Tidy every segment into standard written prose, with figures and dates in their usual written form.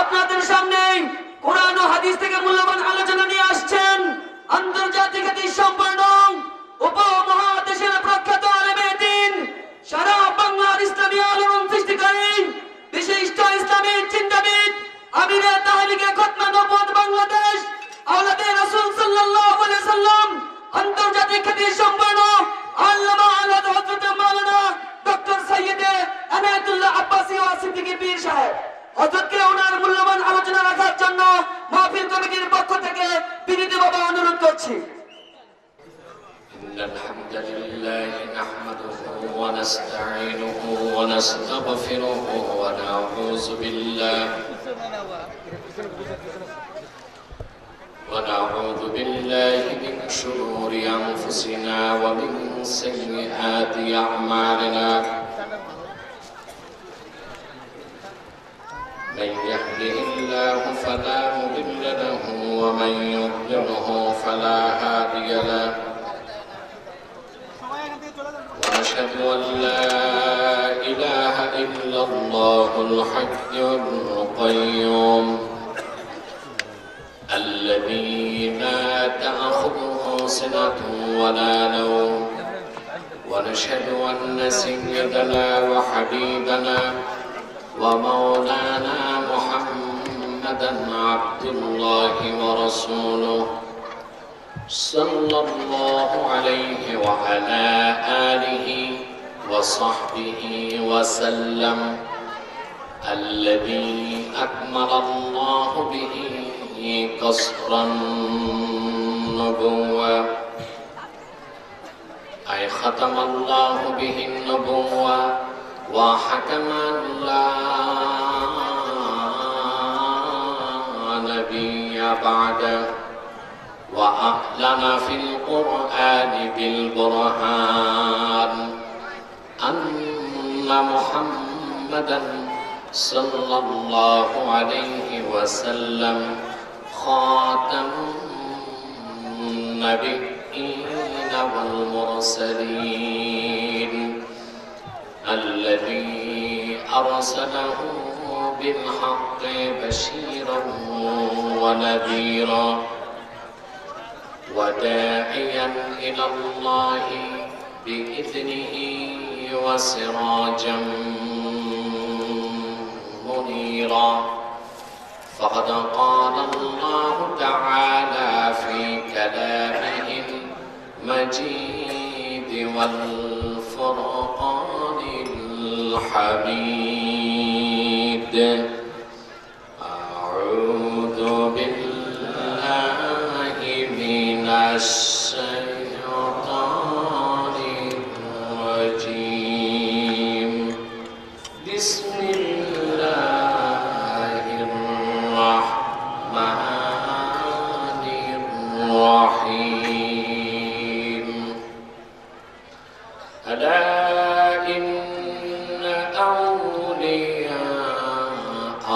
আপনাদের সামনে কোরআন ও হাদিস থেকে মূল্যবান আলোচনা নিয়ে আসছেন আন্তর্জাতিক খ্যাতি সম্পন্ন উপমহাদেশের প্রখ্যাত আলেমে দ্বীন, সারা বাংলার ইসলামী আলোড়ন সৃষ্টিকারী বিশিষ্ট ইসলামী চিন্তাবিদ, আমিরে তাহলিকে খতমে নবুয়ত বাংলাদেশ, আওলাদে রাসূল সাল্লাল্লাহু আলাইহি সাল্লাম, আন্তর্জাতিক খ্যাতি সম্পন্ন আল্লামা আল্লাহ হযরত মাওলানা ডক্টর সৈয়দে এনায়েতুল্লাহ আব্বাসী ওয়া সিদ্দিকী পীর সাহেব হযরতকে ওনার মূল্যবান আলোচনা রাখার জন্য মাহফিল কমিটির পক্ষ থেকে বিনীতভাবে অনুরোধ করছি। إن الحمد لله نحمده ونستعينه ونستغفره ونعوذ بالله من شرور أنفسنا ومن سيئات أعمالنا من يهده الله فلا مضل له ومن يضلله فلا هادي له ونشهد أن لا إله إلا الله الحي القيوم الذي لا تأخذه سنة ولا نوم ونشهد أن سيدنا وحبيبنا ومولانا محمدا عبد الله ورسوله صلى الله عليه وعلى آله وصحبه وسلم الذي أكمل الله به قصر النبوة أي ختم الله به النبوة وحكم لا نبي بعده وأعلن في القرآن بالبرهان أن محمدا صلى الله عليه وسلم خاتم النبيين والمرسلين الذي أرسله بالحق بشيرا ونذيرا وداعيا إلى الله بإذنه وسراجا منيرا فقد قال الله تعالى في كلامه المجيد والفرقان الحميد أعوذ بالله من الشيطان الرجيم بسم الله الرحمن الرحيم ألا إن أولياء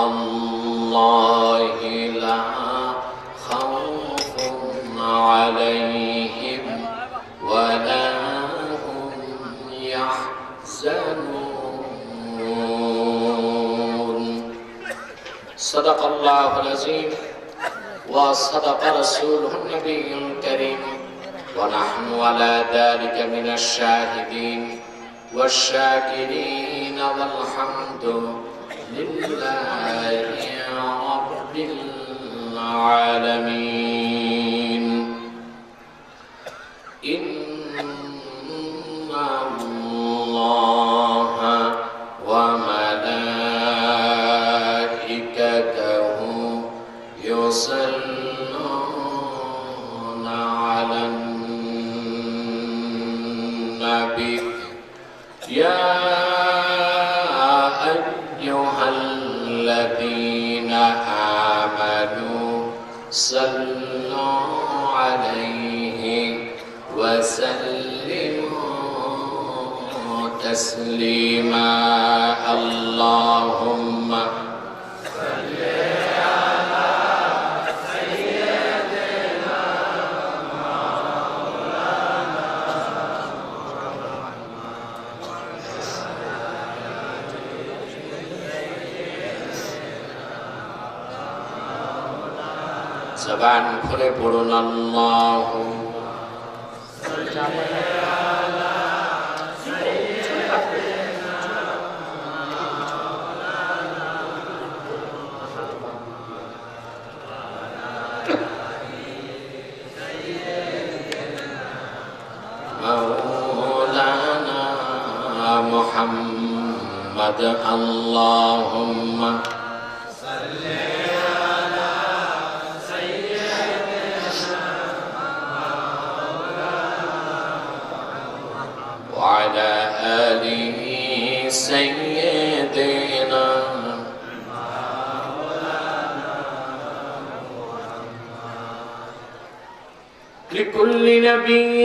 الله لا خوف عليهم ولا هم يحزنون صدق الله العظيم وصدق رسوله النبي الكريم ونحن على ذلك من الشاهدين والشاكرين والحمد لله رب العالمين إن الله وملائكته يصلون على النبي يا أيها الذين آمنوا صلوا عليه وسلموا تسليما اللهم জবান খুলে পড়ুন আল্লাহ। مولانا محمد اللهم صل على سيدنا وعلى آله سيدنا لكل نبي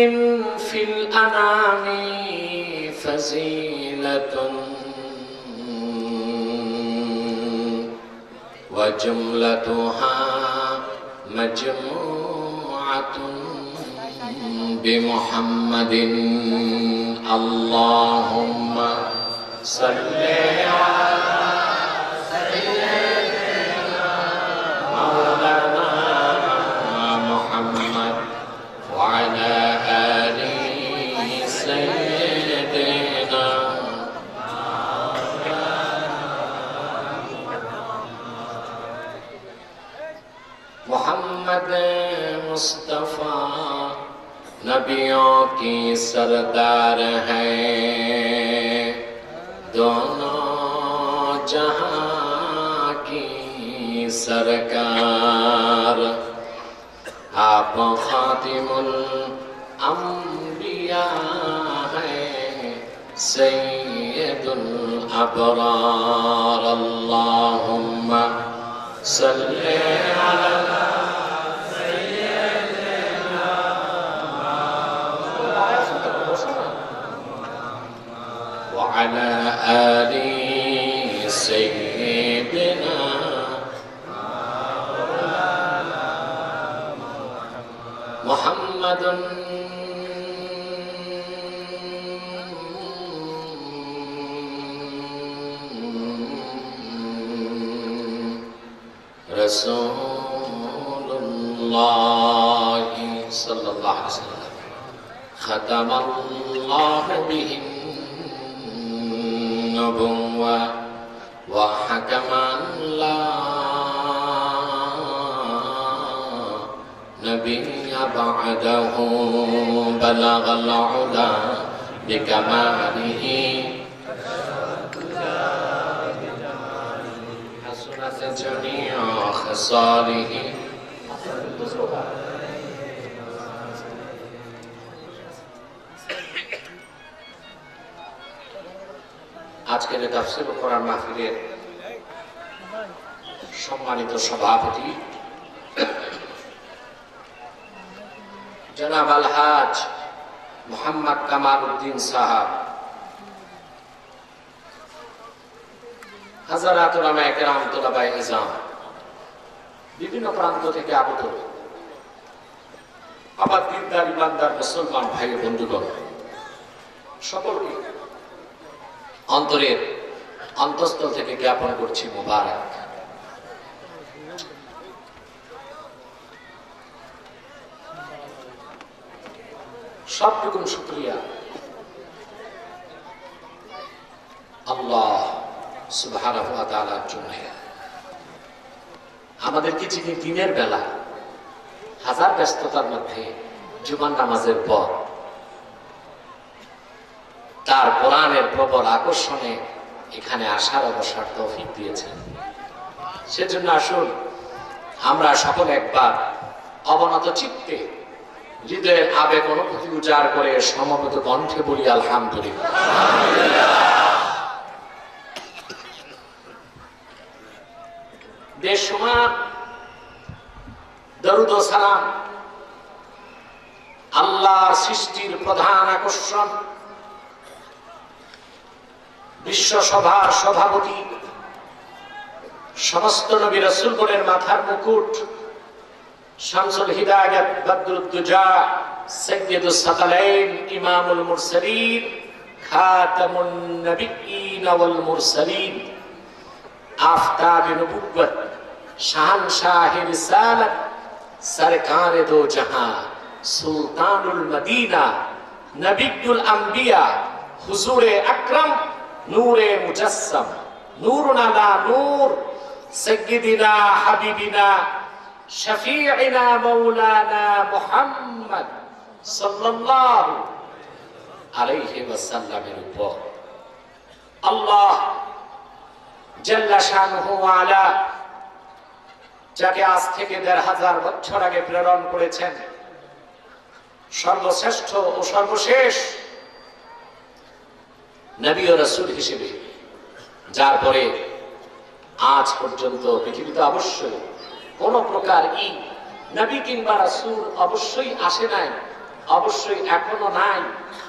في الأنام فزيلة وجملتها مجموعة بمحمد اللهم صل على سيدنا مولانا محمد وعلى آله سيدنا محمد मुस्तफा नबियों की सरदार है, दोनों जहां की सरकार। आप खातिमुल अंबिया है, सैयदुल अबरार। अल्लाहुम्मा सल्ली अला وعلى آل سيدنا محمد رسول الله صلى الله عليه وسلم ختم الله به النبوة وحكم لا نبي بعده بلغ العلا بكماله حسنت جميع خصاله আজকের তাফসীর কোরআন মাহফিলের সম্মানিত সভাপতি জনাব আলহাজ মোহাম্মদ কামাল উদ্দিন সাহাব, হাজারাত উলামায়ে কেরাম, তুলাবায়ে ইজাম, বিভিন্ন প্রান্ত থেকে আগত আবার দিনদার ইমানদার মুসলমান ভাই বন্ধুগণ, সকলকে অন্তরের অন্তঃস্থল থেকে জ্ঞাপন করছি মুবারক। সবটুকুন শুকরিয়া আল্লাহ সুবহানাহু ওয়া তাআলার জন্য। আমাদেরকে যিনি দিনের বেলা হাজার ব্যস্ততার মধ্যে জুমার নামাজের পর তার কোরআনের প্রবল আকর্ষণে এখানে আসার অবসর তৌফিক দিয়েছেন, সেজন্য আসুন আমরা সকলে একবার অবনত চিত্তে হৃদয়ের আবেগ অনুভূতি উজাড় করে সমবেত কণ্ঠে বলি আলহামদুলিল্লাহ। বেশুমার দরুদ ও সালাম আল্লাহর সৃষ্টির প্রধান আকর্ষণ, বিশ্ব সভার সভাপতি, সমস্ত নবী রাসূলগণের মাথার মুকুট, শামসুল হিদায়াত বদরুদ্দুজা, সাইয়্যিদুস সাকালাইন, ইমামুল মুরসালিন, খাতামুন নবিয়্যিন ওয়াল মুরসালিন, আফতাবে নবুওয়াত, শাহনশাহে রিসালাত, सरकार दो जहां सुल्तानुल मदीना नबीयुल अंबिया हुजूर अकरम नूरे मुजस्सम नूरुन अला नूर सय्यिदिना हबीबिना शफीइना मौलाना मुहम्मद सल्लल्लाहु अलैहि वसल्लमेर উপর আল্লাহ জাল্লা শানুহু ওয়া আলা যাকে আজ থেকে ১৫০০ বছর আগে প্রেরণ করেছেন সর্বশ্রেষ্ঠ ও সর্বশেষ নবী ও রাসূল হিসেবে, যার পরে আজ পর্যন্ত পৃথিবীতে অবশ্যই কোন প্রকার নবী কিংবা রাসূল অবশ্যই আসে নাই, অবশ্যই এখনো নাই,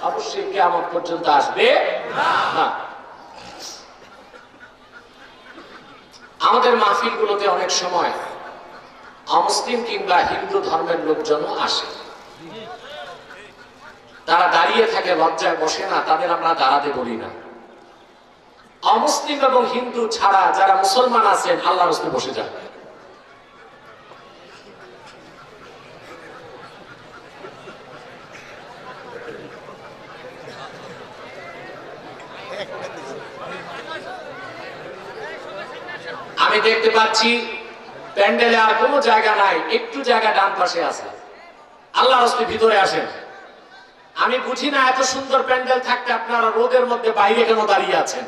অবশ্যই কিয়ামত পর্যন্ত আসবে না। আমাদের মাহফিলগুলোতে অনেক সময় অমুসলিম কিংবা হিন্দু ধর্মের লোকজনও আসে, তারা দাঁড়িয়ে থাকে, লজ্জায় বসে না, তাদের আমরা দাঁড়াতে বলি না। অমুসলিম এবং হিন্দু ছাড়া যারা মুসলমান আছেন আল্লাহর রাস্তায় বসে যান। আমি দেখতে পাচ্ছি প্যান্ডেলে আর কোনো জায়গা নাই, একটু জায়গা ডান পাশে আছে। আল্লাহর রাস্তায় ভিতরে আসেন। আমি বুঝি না এত সুন্দর প্যান্ডেল থাকতে আপনারা রোদের মধ্যে বাইরে কেন দাঁড়িয়ে আছেন?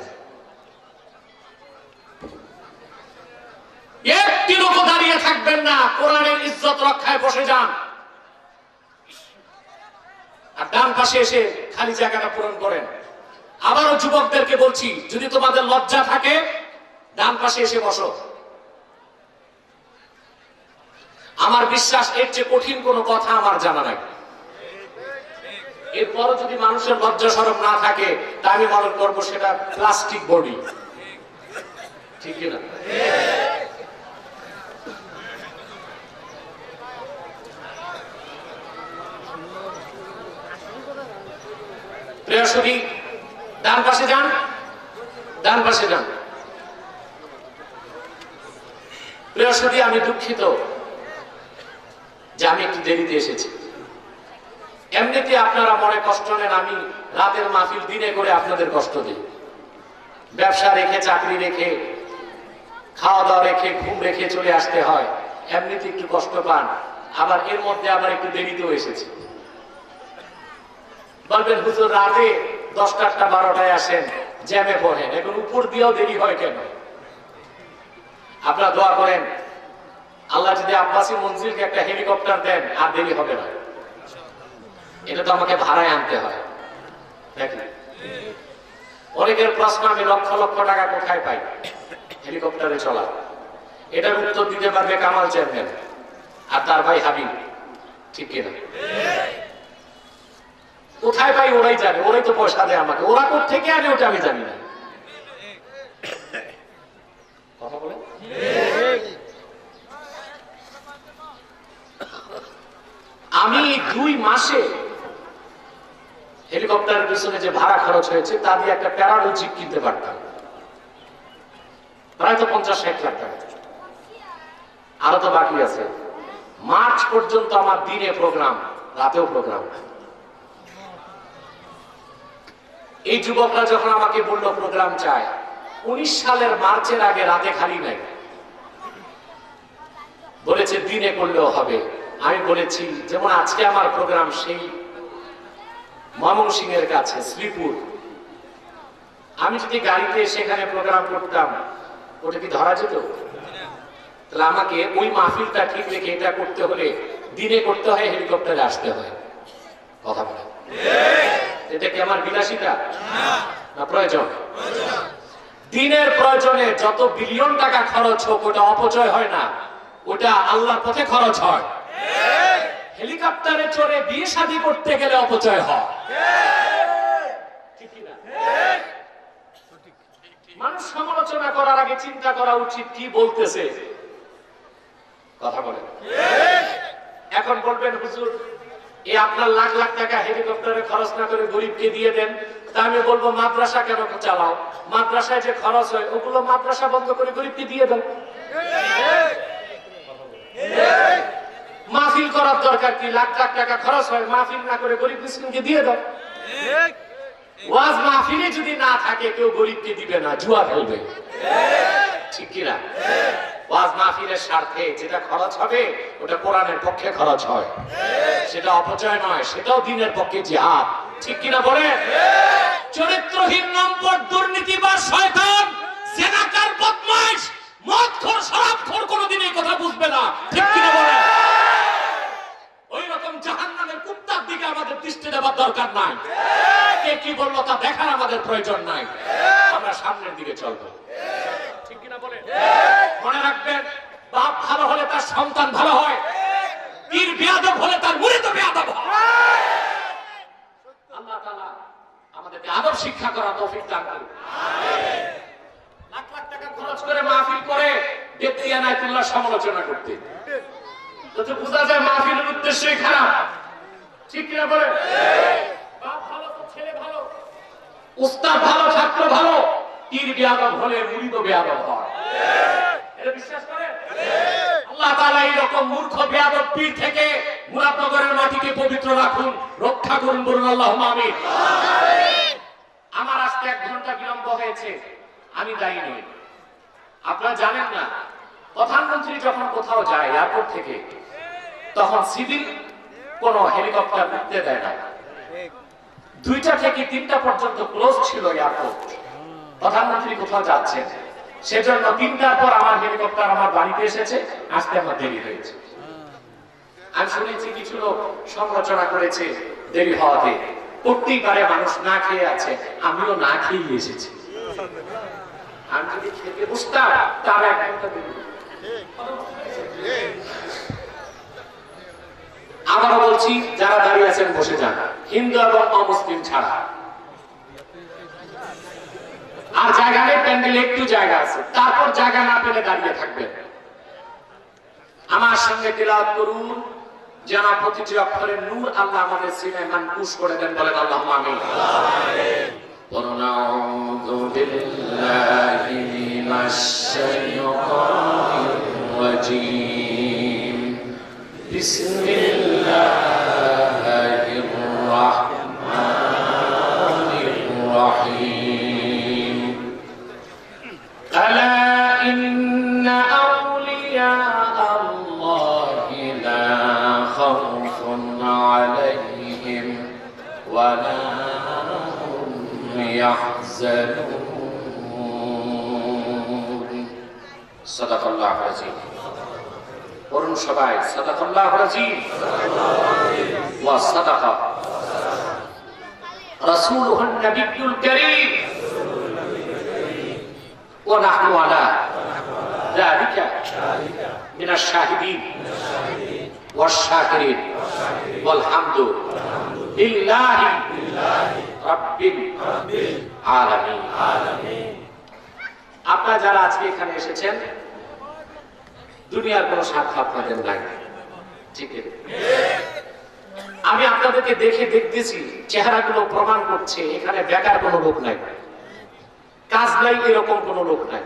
একটি লোক দাঁড়িয়ে থাকবেন না, কোরআনের ইজ্জত রক্ষায় বসে যান। আর ডান পাশে এসে খালি জায়গাটা পূরণ করেন। আবারও যুবকদেরকে বলছি, যদি তোমাদের লজ্জা থাকে ডান পাশে এসে বসো। আমার বিশ্বাস এর চেয়ে কঠিন কোনো কথা আমার জানা নাই। এরপরও যদি মানুষের লজ্জা শরম না থাকে তা আমি মনে করবো সেটা প্লাস্টিক বডি, ঠিক না? প্রিয় সুধী, ডান পাশে যান, ডান পাশে যান। প্রিয় সুধী, আমি দুঃখিত যে আমি একটু দেরিতে এসেছি। এমনিতে আপনারা মনে কষ্ট নেন, আমি রাতের মাহফিল দিনে করে আপনাদের কষ্ট দিই। ব্যবসা রেখে, চাকরি রেখে, খাওয়া দাওয়া রেখে, ঘুম রেখে চলে আসতে হয়, এমনিতে একটু কষ্ট পান। আবার এর মধ্যে আবার একটু দেরিতেও এসেছি। বলবেন হুজুর রাতে 10টা 12টায় আসেন, জ্যামে পড়েন, এখন উপর দিয়েও দেরি হয় কেন? আপনারা দোয়া করেন আল্লাহ যদি আব্বাসী মঞ্জিলকে একটা হেলিকপ্টার দেন আর দেরি হবে না। এটা তো আমাকে ভাড়ায় আনতে হয়। অনেকের প্রশ্ন, আমি লক্ষ লক্ষ টাকা কোথায় পাই হেলিকপ্টারে চলা? এটার উত্তর দিতে পারবে কামাল চেয়ারম্যান আর তার ভাই হাবিব, ঠিক কিনা? কোথায় পাই ওরাই জানে, ওরাই তো পয়সা দেয় আমাকে। ওরা কোথেকে আনে ওটা আমি জানি না। কথা বলে আমি 2 মাসে হেলিকপ্টারের পিছনে যে ভাড়া খরচ হয়েছে তা দিয়ে একটা প্যারাডো জিপ কিনতে পারতাম, প্রায় তো 50-60 লাখ টাকা। আরো তো বাকি আছে। মার্চ পর্যন্ত আমার দিনে প্রোগ্রাম, রাতেও প্রোগ্রাম। এই যুবকরা যখন আমাকে বললো প্রোগ্রাম চায়, 19 সালের মার্চের আগে রাতে খালি নাই, বলেছে দিনে করলেও হবে। আমি বলেছি যেমন আজকে আমার প্রোগ্রাম সেই ময়মনসিংহের কাছে শ্রীপুর, আমি যদি গাড়িতে সেখানে প্রোগ্রাম করতাম ওটা কি ধরা যেত? তাহলে আমাকে ওই মাহফিলটা ঠিক রেখে এটা করতে হলে দিনে করতে হয়, হেলিকপ্টারে আসতে হয়। কথা বলে এটা কি আমার বিলাসিতা না প্রয়োজন? দিনের প্রয়োজনে যত বিলিয়ন টাকা খরচ হোক ওটা অপচয় হয় না, ওটা আল্লাহর পথে খরচ হয়। হেলিকপ্টারে চড়ে বিয়ে শাদী করতে গেলে অপচয় হয়। মানুষ সমালোচনা করার আগে চিন্তা করা উচিত কি বলতেছে। কথা বলেন। এখন বলবেন হুজুর এই আপনার লাখ লাখ টাকা হেলিকপ্টারে খরচ না করে গরিবকে দিয়ে দেন, তা আমি বলবো মাদ্রাসা কেন চালাও? মাদ্রাসায় যে খরচ হয় ওগুলো মাদ্রাসা বন্ধ করে গরিবকে দিয়ে দেন। মাহফিল করার দরকার কি? লাখ লাখ টাকা খরচ হয়, মাহফিল না করে গরিব মিসকিনকে দিয়ে দাও। ওয়াজ মাহফিলে যদি না থাকে কেউ গরিবকে দিবে না, জুয়া খেলবে, ঠিক কিনা? ওয়াজ মাহফিলের স্বার্থে যেটা খরচ হবে ওটা কোরআনের পক্ষে খরচ হয়, সেটা অপচয় নয়, সেটাও দ্বীনের পক্ষে জিহাদ, ঠিক কিনা বলে? চরিত্রহীন নম্বর দুর্নীতিবাজ শয়তান জেনাকার বদমাইশ মদখোর শরাবখোর কোনোদিন এই কথা বুঝবে না, ঠিক কিনা বলে? ওই রকম জাহান্নামের কুত্তার দিকে আমাদের দৃষ্টি দেওয়ার দরকার নাই। কে কি বললো তা দেখার আমাদের প্রয়োজন নাই, আমরা সামনের দিকে চলবো, ঠিক কিনা বলে? মনে রাখবেন, বাপ ভালো হলে তার সন্তান ভালো হয়, পীর বেয়াদব হলে তার মুরিদ বেয়াদব হয়। আল্লাহ তাআলা আমাদেরকে আদব শিক্ষা করার তৌফিক দান করুন। লাখ লাখ টাকা খরচ করে মাহফিল করে ব্যক্তি আনায়তুল্লাহ সমালোচনা করতে, তো বোঝা যায় মাহফিলের উদ্দেশ্যই খারাপ, ঠিক কিনা বলে? বাপ ভালো তো ছেলে ভালো, উস্তাদ ভালো ছাত্র ভালো, পীর বেয়াদব হলে মুরিদ বেয়াদব হয়, এটা বিশ্বাস করেন? আল্লাহ তাআলা এরকম মূর্খ বেয়াদব পীর থেকে মুরাদনগরের মাটিকে পবিত্র রাখুন, রক্ষা করুন, বলুন আল্লাহুম্মা আমিন। আমার আজকে 1 ঘন্টা বিলম্ব হয়েছে, আমি দায়ী নই। আপনারা জানেন না, প্রধানমন্ত্রী যখন কোথাও যায় এয়ারপোর্ট থেকে, তখন সিভিল কোন হেলিকপ্টার উঠতে দেয় না। 2টা থেকে 3টা পর্যন্ত ক্লোজ ছিল এয়ারপোর্ট। প্রধানমন্ত্রী কোথাও যাচ্ছেন, সেজন্য 3টার পর আমার হেলিকপ্টার আমার বাড়িতে এসেছে, আসতে আমার দেরি হয়েছে। আমি শুনেছি কিছু লোক সমালোচনা করেছে দেরি হওয়াতে, করতেই পারে, মানুষ না খেয়ে আছে, আমিও না খেয়ে এসেছি। আমি যদি খেতে বসতাম তার 1 ঘন্টা দেরি। আবারও বলছি, যারা দাঁড়িয়ে আছেন বসে যান, হিন্দু এবং অমুসলিম ছাড়া। আর জায়গা নেই, প্যান্ডেলে একটু জায়গা আছে, তারপর জায়গা না পেলে দাঁড়িয়ে থাকবেন। আমার সঙ্গে তিলাওয়াত করুন, যেন প্রতিটি অক্ষরের নূর আল্লাহ আমাদের সিনায় মানকুশ করে দেন, বলেন আল্লাহুম্মা আমিন। আউযু বিল্লাহি মিনাশ শাইতানির রাজীম। বিসমিল্লাহির রাহমানির রাহিম। আলা ইন্না আউলিয়া আল্লাহি লা খাউফুন আলাইহিম ওয়া লা হুম ইয়াহজানুন। সাদাকাল্লাহু আযীম। বলুন সবাই, সাদাকাল্লাহু আযীম ওয়া সাদাকা রাসূলুহুন নবিয়্যুল কারীম ওয়া নাহনু আলা যালিকা মিনাশ শাহিদিন ওয়াশ শাকিরিন ওয়াল হামদু লিল্লাহি রাব্বিল আলামিন। আপনারা যারা আজকে এখানে এসেছেন, দুনিয়ার কোনো স্বার্থ আপনাদের নাই, ঠিক? আমি আপনাদেরকে দেখে দেখতেছি, চেহারাগুলো প্রমাণ করছে এখানে বেকার কোনো লোক নাই, কাজ নাই এরকম কোনো লোক নাই।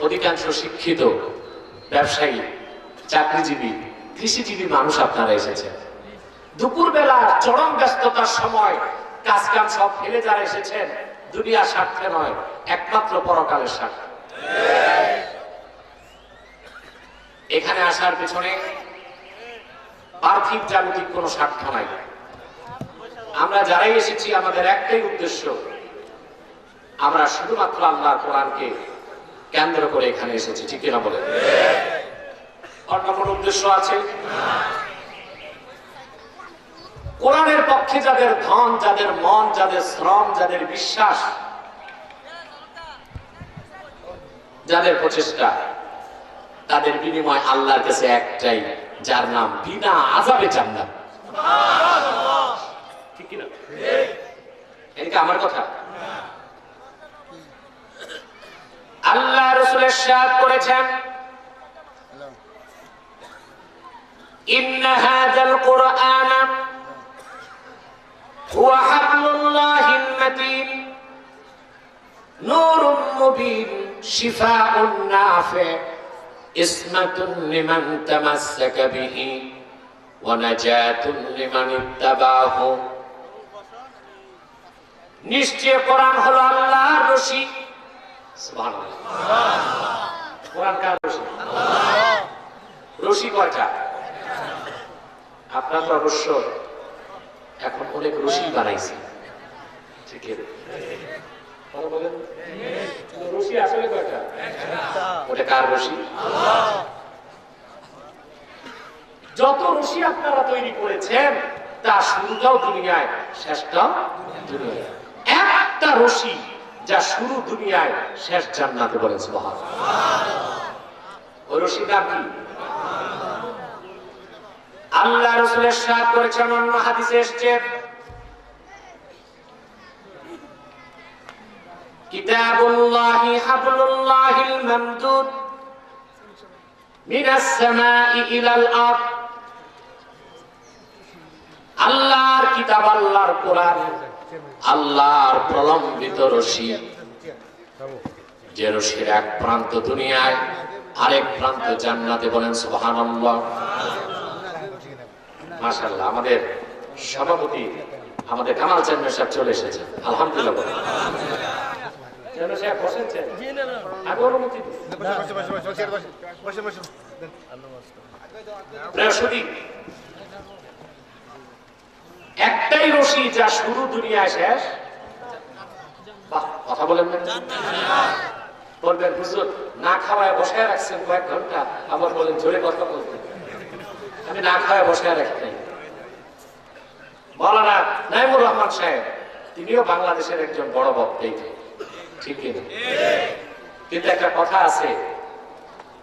অধিকাংশ শিক্ষিত, ব্যবসায়ী, চাকরিজীবী, কৃষিজীবী মানুষ আপনারা এসেছেন। দুপুরবেলা চরম ব্যস্ততার সময় কাজ কাম সব ফেলে যারা এসেছেন, দুনিয়ার স্বার্থে নয়, একমাত্র পরকালের স্বার্থে। এখানে আসার পেছনে পার্থিব জাগতিক কোনো স্বার্থ নাই। আমরা যারাই এসেছি আমাদের একটাই উদ্দেশ্য, আমরা শুধুমাত্র আল্লাহর কোরআনকে কেন্দ্র করে এখানে এসেছি, ঠিক কিনা বলে? অন্য কোনো উদ্দেশ্য আছে? কোরআনের পক্ষে যাদের ধন, যাদের মন, যাদের শ্রম, যাদের বিশ্বাস, যাদের প্রচেষ্টা, তাদের বিনিময় আল্লাহর কাছে একটাই, যার নাম বিনা আযাবে জান্নাত। ঠিক কি না? এটা আমার কথা। আল্লাহ রাসূল ইরশাদ করেছেন, ইন্না হাযাল কুরআন হুয়া হাবলুল্লাহিল মাতিন নূরুম মুবিন শিফাউন নাফি ইসমাতুন লিমান তামাসসাকা বিহি ওয়া নাজাতুন লিমান ইত্তাবাহু। নিশ্চয় কোরআন হলো আল্লাহর রশি। সুবহানাল্লাহ। কোরআন কার রশি? আল্লাহ। রশি কয়টা? আপনারা তো অবশ্য এখন অনেক রশি বানাইছে, ঠিক আছে? বলেন রশি আসলে কয়টা? ওটা কার রশি? আল্লাহ। যত রশি আপনারা তৈরি করেছেন তা শুরুটাও দুনিয়ায়, শেষটাও দুনিয়ায়। একটা রশি যা শুরু দুনিয়ায়, শেষ জান্নাতে। বলেন সুবহানাল্লাহ। ওই রশির নাম কি? আল্লাহ রাসূল ইরশাদ করেছেন, অন্য হাদিসে এসেছে, কিতাবুল্লাহি হাবলুল্লাহিল মামদুদ মিনাস সামাই ইলাল আরদ। আল্লাহর কিতাব, আল্লাহর কোরআন, আল্লাহর প্রলম্বিত রশি, যে রশির এক প্রান্ত দুনিয়ায়, আরেক প্রান্ত জান্নাতে। বলেন সুবহানাল্লাহ। মাশাআল্লাহ। আমাদের সভাপতি আমাদের কামাল চেয়ারম্যান সাহেব চলে এসেছেন, আলহামদুলিল্লাহ। চেয়ারম্যান সাহেব বসেছেন, আগে অনুমতি দিন। প্রিয় সুধী, একটাই রশি যা শুরু দুনিয়ায়, শেষ। কথা বলেন না? বলবেন হুজুর না খাওয়ায় বসায় রাখছেন কয়েক ঘন্টা, আবার বলেন জোরে কথা বলতে। আমি না খাওয়ায় বসায় রাখতে। মাওলানা নাইমুর রহমান সাহেব, তিনিও বাংলাদেশের একজন বড় বক্তা, ঠিক কিনা? কিন্তু একটা কথা আছে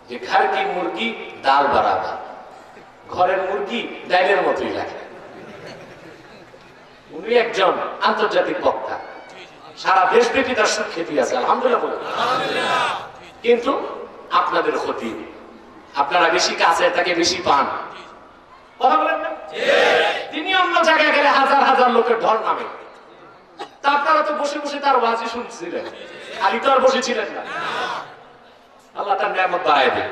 যে ঘর কি মুরগি ডাল বরাবর, ঘরের মুরগি ডাইলের মতোই লাগে। উনি একজন আন্তর্জাতিক বক্তা, সারা দেশব্যাপী তার সুখ্যাতি আছে, আলহামদুলিল্লাহ বলে। কিন্তু আপনাদের ক্ষতি, আপনারা বেশি কাছে তাকে বেশি পান। কথা বলেন না? তিনি অন্য জায়গায় গেলে হাজার হাজার লোকের ঢল নামে, তা আপনারা তো বসে বসে তার ওয়াজি শুনছিলেন, খালি তো আর বসেছিলেন না। আল্লাহ তার নিয়ামত বাড়ায় দেন।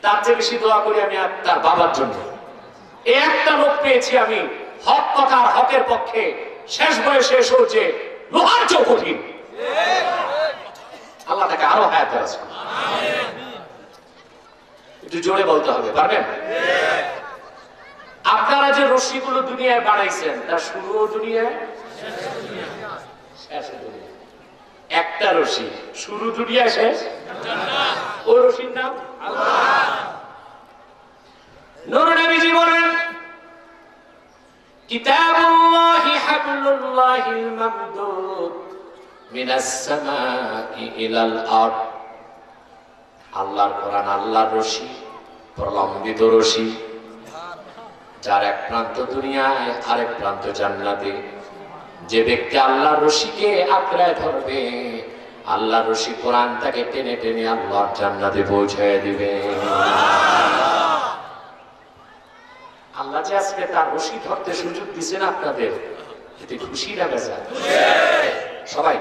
তার চেয়ে বেশি দোয়া করি আমি তার বাবার জন্য। একটা লোক পেয়েছি আমি, হক কথার হকের পক্ষে, শেষ বয়সে এসেও যে লোহার চেয়েও কঠিন। আল্লাহ তাকে আরো হায়াত আছে। একটু জোরে বলতে হবে, পারবেন? আপনারা যে রশিগুলো দুনিয়ায় বানাইছেন তার শুরুও দুনিয়ায়, শেষ দুনিয়ায়। একটা রশি শুরু দুনিয়ায়, শেষ জান্নাত। ওই রশির নাম আল্লাহ। নূর নবীজি বলেন, কিতাবুল্লাহি হাবলুল্লাহিল মামদুদ মিনাস সামাই ইলাল আরদ। আল্লাহর কোরআন আল্লাহর রশি, প্রলম্বিত রশি, যার এক প্রান্ত দুনিয়ায়, আরেক প্রান্ত জান্নাতে। যে ব্যক্তি আল্লাহর রশিকে আঁকড়ায় ধরবে, আল্লাহর রশি কোরআন তাকে টেনে টেনে আল্লাহর জান্নাতে পৌঁছায় দিবে। আল্লাহ যে আজকে তার রশি ধরতে সুযোগ দিচ্ছেন আপনাদের, এতে খুশি না বেজা? সবাই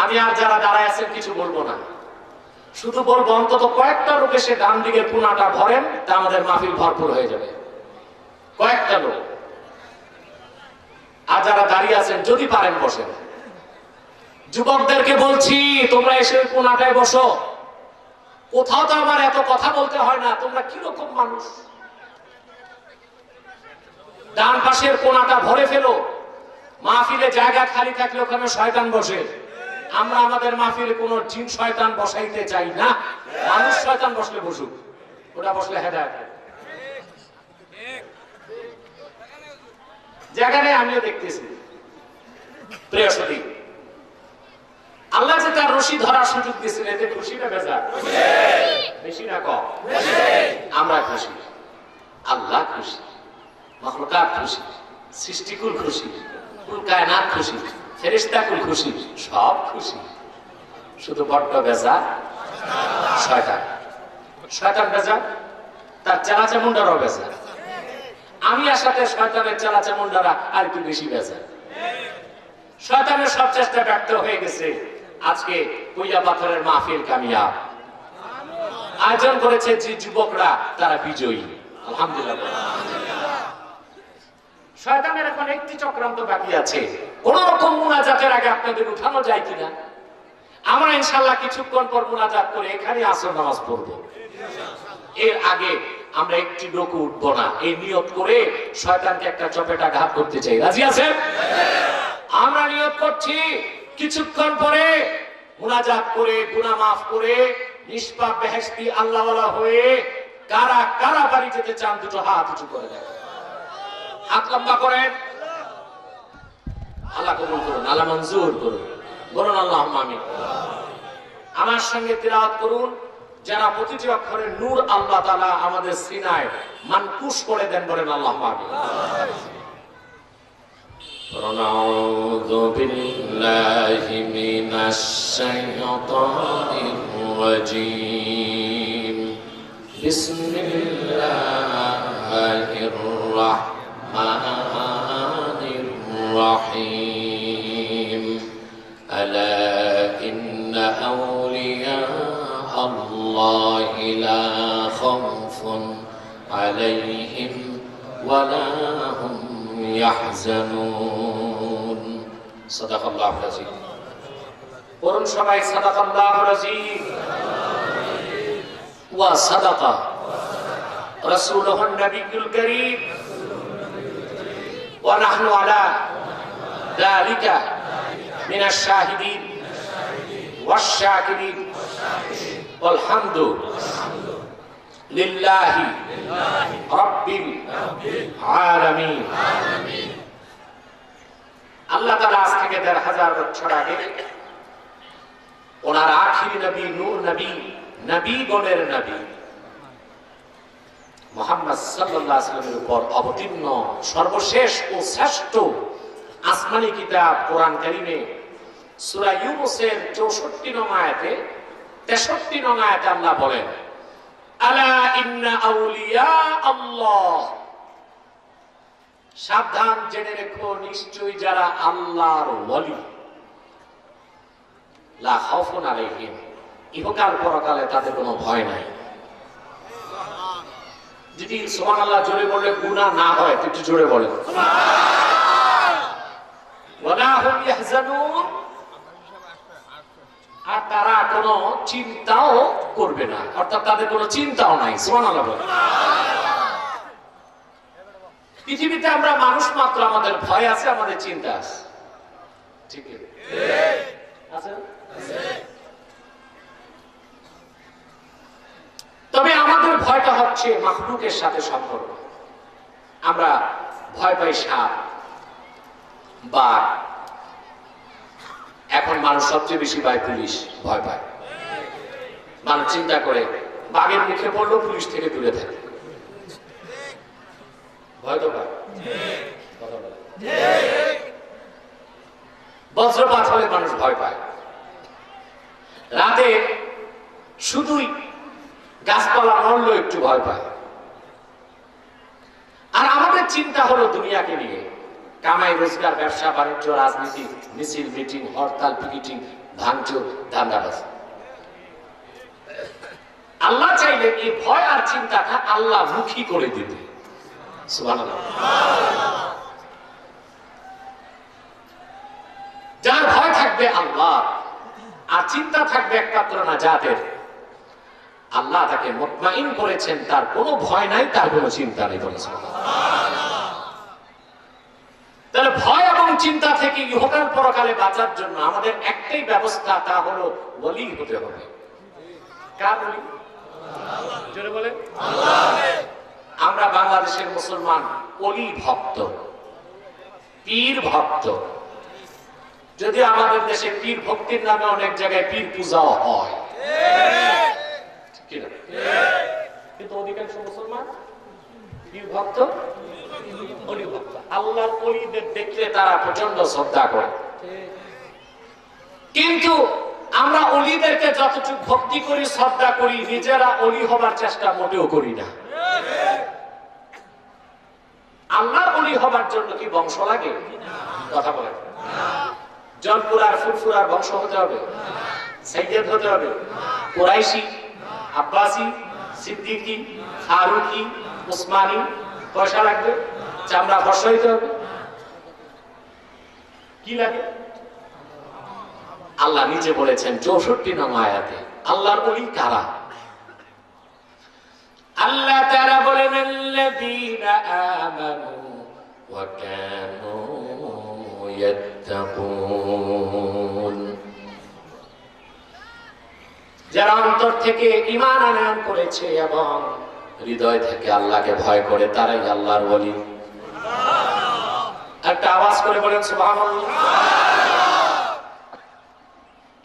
আমি আর যারা দাঁড়ায় আছেন কিছু বলবো না, শুধু বলবো অন্তত কয়েকটা লোক এসে ডান দিকের কোণাটা ধরেন, তা আমাদের মাহফিল ভরপুর হয়ে যাবে। কয়েকটা লোক। আর যারা দাঁড়িয়ে আছেন যদি পারেন বসেন। যুবকদেরকে বলছি তোমরা এসে ওই কোণাটায় বসো। কোথাও তো আমার এত কথা বলতে হয় না, তোমরা কিরকম মানুষ। ডান পাশের কোণাটা ভরে ফেলো। মাহফিলে জায়গা খালি থাকলে ওখানে শয়তান বসে। আমরা আমাদের মাহফিলে কোন জিন শয়তান বসাইতে চাই না। মানুষ শয়তান বসলে বসুক, ওটা বসলে হেদায়েত। জায়গায় আমিও দেখতেছি। প্রিয় সুধী, আল্লাহ যে তার রশি ধরার সুযোগ দিয়েছেন, এতে খুশি না বেজার? বেশি না কম? আমরা খুশি, আল্লাহ খুশি, মাখলুকাত খুশি, সৃষ্টিকুল খুশি, কুল কায়নাত খুশি, ফেরেশতাকুল খুশি, সব খুশি। শুধু বড্ড বেজার শয়তান। শয়তান বেজার, তার চেলাচা মুন্ডারও বেজার। আমি আসাতে শয়তানের চেলাচা মুন্ডারা আর একটু বেশি বেজার। শয়তানের সব চেষ্টা ব্যর্থ হয়ে গেছে। আজকে কইয়া পাথরের মাহফিল কামিয়াব। আয়োজন করেছে যে যুবকরা, তারা বিজয়ী। আলহামদুলিল্লাহ। শয়তানের এখন একটি চক্রান্ত বাকি আছে, কোন রকম মুনাজাতের আগে আপনাদের উঠানো যায় কিনা। আমরা ইনশাআল্লাহ কিছুক্ষণ পর মুনাজাত করে এখানে আসর নামাজ পড়বো। এর আগে আমরা একটি রুকু উঠবো না, এই নিয়ত করে শয়তানকে একটা চপেটা ঘাত করতে চাই। রাজি আছেন? আমরা নিয়ত করছি কিছুক্ষণ পরে মুনাজাত করে গুনাহ মাফ করে নিষ্পাপ বেহেশতি আল্লাহওয়ালা হয়ে কারা কারা বাড়ি যেতে চান দুটো হাত উঁচু করে দেন, হাত লম্বা করেন। আল্লাহ কবুল করুন, আল্লাহ মঞ্জুর করুন, বলুন আল্লাহুম্মা আমিন। আমার সঙ্গে তিলাওয়াত করুন, যারা প্রতিটি অক্ষরে নূর আল্লাহ তাআলা আমাদের সিনায় মানকুশ করে দেন, বলেন আল্লাহুম্মা আমিন। আউযু বিল্লাহি মিনাশ শাইতানির রাজীম। বিসমিল্লাহির রাহমানির রাহিম। আলা ইন্না আউলিয়া আল্লাহি লা খাউফুন আলাইহিম ওয়া লা হুম ইয়াহজানুন। সাদাকাল্লাহুল আযীম। পড়ুন সবাই, সাদাকাল্লাহুল আযীম ওয়া সাদাকা রাসূলুহুন নবিয়্যুল কারীম ওয়া নাহনু আলা যালিকা মিনাশ শাহিদিন ওয়াশ শাকিরিন ওয়াল হামদু লিল্লাহি রাব্বিল আলামিন। আল্লাহ তাআলা আজ থেকে ১৫০০ বছর আগে ওনার আখিরি নবী, নূর নবী, নবীগণের নবী মুহাম্মদ সাল্লাল্লাহু আলাইহি ওয়াসাল্লামের উপর অবতীর্ণ সর্বশেষ ও শ্রেষ্ঠ আসমানী কিতাব কোরআন কারীমে সূরা ইউনূসের ৬৪ নং আয়াতে ৬৩ নং আয়াতে আল্লাহ বলেন, আলা ইন্না আউলিয়া আল্লাহ, সাবধান জেনে রেখো নিশ্চয়ই যারা আল্লাহর ওয়ালি, লা খাউফুন আলাইহিম, ইহকাল পরকালে তাদের কোনো ভয় নাই। যদি সুবহানাল্লাহ জোরে বললে গুনাহ না হয়, একটু জোরে বলেন ওয়া লা হুম ইয়াহজানুন, আর তারা কোনো চিন্তাও করবে না, অর্থাৎ তাদের কোনো চিন্তাও নাই। সুবহানাল্লাহ বলেন। পৃথিবীতে আমরা মানুষ মাত্র, আমাদের ভয় আছে, আমাদের চিন্তা আছে, ঠিক আছে? তবে আমাদের ভয়টা হচ্ছে মাখলুকের সাথে সম্পর্ক। আমরা ভয় পাই সাপ, বাঘ, এখন মানুষ সবচেয়ে বেশি পায় পুলিশ, ভয় পায়। মানুষ চিন্তা করে বাঘের মুখে পড়লেও পুলিশ থেকে দূরে থাকে, ভয় তো পায়। বজ্রপাত হলে মানুষ ভয় পায়, রাতে শুধুই গাছপালা নড়লেও একটু ভয় পায়। আর আমাদের চিন্তা হলো দুনিয়াকে নিয়ে, কামাই রোজগার, ব্যবসা বাণিজ্য, রাজনীতি, মিছিল মিটিং, হরতাল পিকেটিং, ভাঙচুর, ধান্দাবাজি। আল্লাহ চাইলে এই ভয় আর চিন্তাটা আল্লাহ মুখী করে দিতে। সুবহানাল্লাহ। যার ভয় থাকবে আল্লাহ আর চিন্তা থাকবে একমাত্র নাজাতের, আল্লাহ তাকে মুতমাইন করেছেন, তার কোনো ভয় নাই, তার কোনো চিন্তা নেই। বলেছেন তাহলে ভয় এবং চিন্তা থেকে ইহকাল পরকালে বাঁচার জন্য আমাদের একটাই ব্যবস্থা, তা হলো ওলি হতে হবে। কার ওলি? জোরে বলেন। আমরা বাংলাদেশের মুসলমান ওলি ভক্ত, পীর ভক্ত। যদি আমাদের দেশে পীর ভক্তির নামে অনেক জায়গায় পীর পূজাও হয়, কিন্তু অধিকাংশ মুসলমান পীর ভক্ত, ওলি ভক্ত। আল্লাহর ওলিদের দেখলে তারা প্রচন্ড শ্রদ্ধা করে, কিন্তু আমরা ওলিদেরকে যতটুকু ভক্তি করি, শ্রদ্ধা করি, নিজেরা ওলি হবার চেষ্টা মোটেও করি না। আল্লাহর ওলি হবার জন্য কি বংশ লাগে? কথা বলেন। জনপুর আর ফুরফুরার বংশ হতে হবে, সাইয়্যিদ হতে হবে, কুরাইশি, আব্বাসি, সিদ্দিকি, ফারুকি, উসমানী, পয়সা লাগবে, চামড়া বসাইতে হবে, কি লাগে? আল্লাহ নিজে বলেছেন 64 নং আয়াতে আল্লাহর ওলি কারা? আল্লাহ তাআলা বলেন আল্লাযীনা আমানু ওয়া কানু ইয়াত্তাকুন, যারা অন্তর থেকে ঈমান আনয়ন করেছে এবং হৃদয় থেকে আল্লাহকে ভয় করে তারাই আল্লাহর ওলি। একটা আওয়াজ করে বলেন সুবহানাল্লাহ।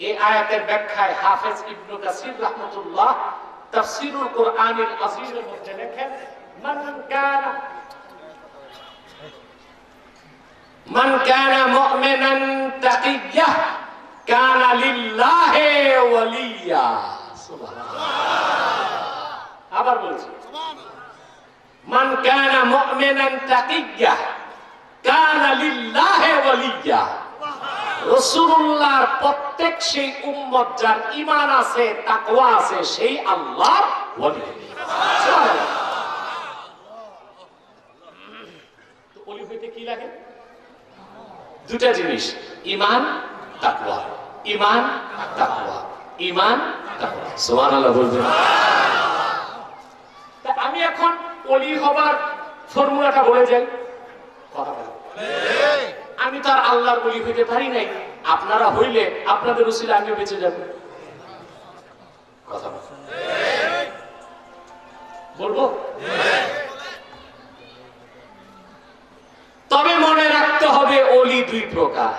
এই আয়াতের ব্যাখ্যায় হাফেজ ইবনে কাসির রাহমাতুল্লাহ তাফসীরুল কুরআনিল আযীমের মধ্যে লেখেন মান কানা মুমিনান তাকিয়্যা কানা লিল্লাহি ওয়ালিয়্যা। সুবহানাল্লাহ। আবার বলছি, মান কানা মুমিনান তাকিয়্যা কানা লিল্লাহি ওয়ালিয়্যা। রাসূলুল্লাহর প্রত্যেক সেই উম্মত যার ঈমান আছে, তাকওয়া আছে, সেই আল্লাহর ওলি। সুবহানাল্লাহ। তো ওলি হইতে কি লাগে? দুটা জিনিস, ঈমান, তাকওয়া। ঈমান, তাকওয়া, ঈমান, তাকওয়া। সুবহানাল্লাহ বলবেন। তা আমি এখন ওলি হবার ফর্মুলাটা বলে যাই। কথা বলেন। আমি তো আর আল্লাহর ওলি হইতে পারি নাই, আপনারা হইলে আপনাদের উসিলা আমিও বেঁচে যাব। কথা বলবো? তবে মনে রাখতে হবে ওলি দুই প্রকার।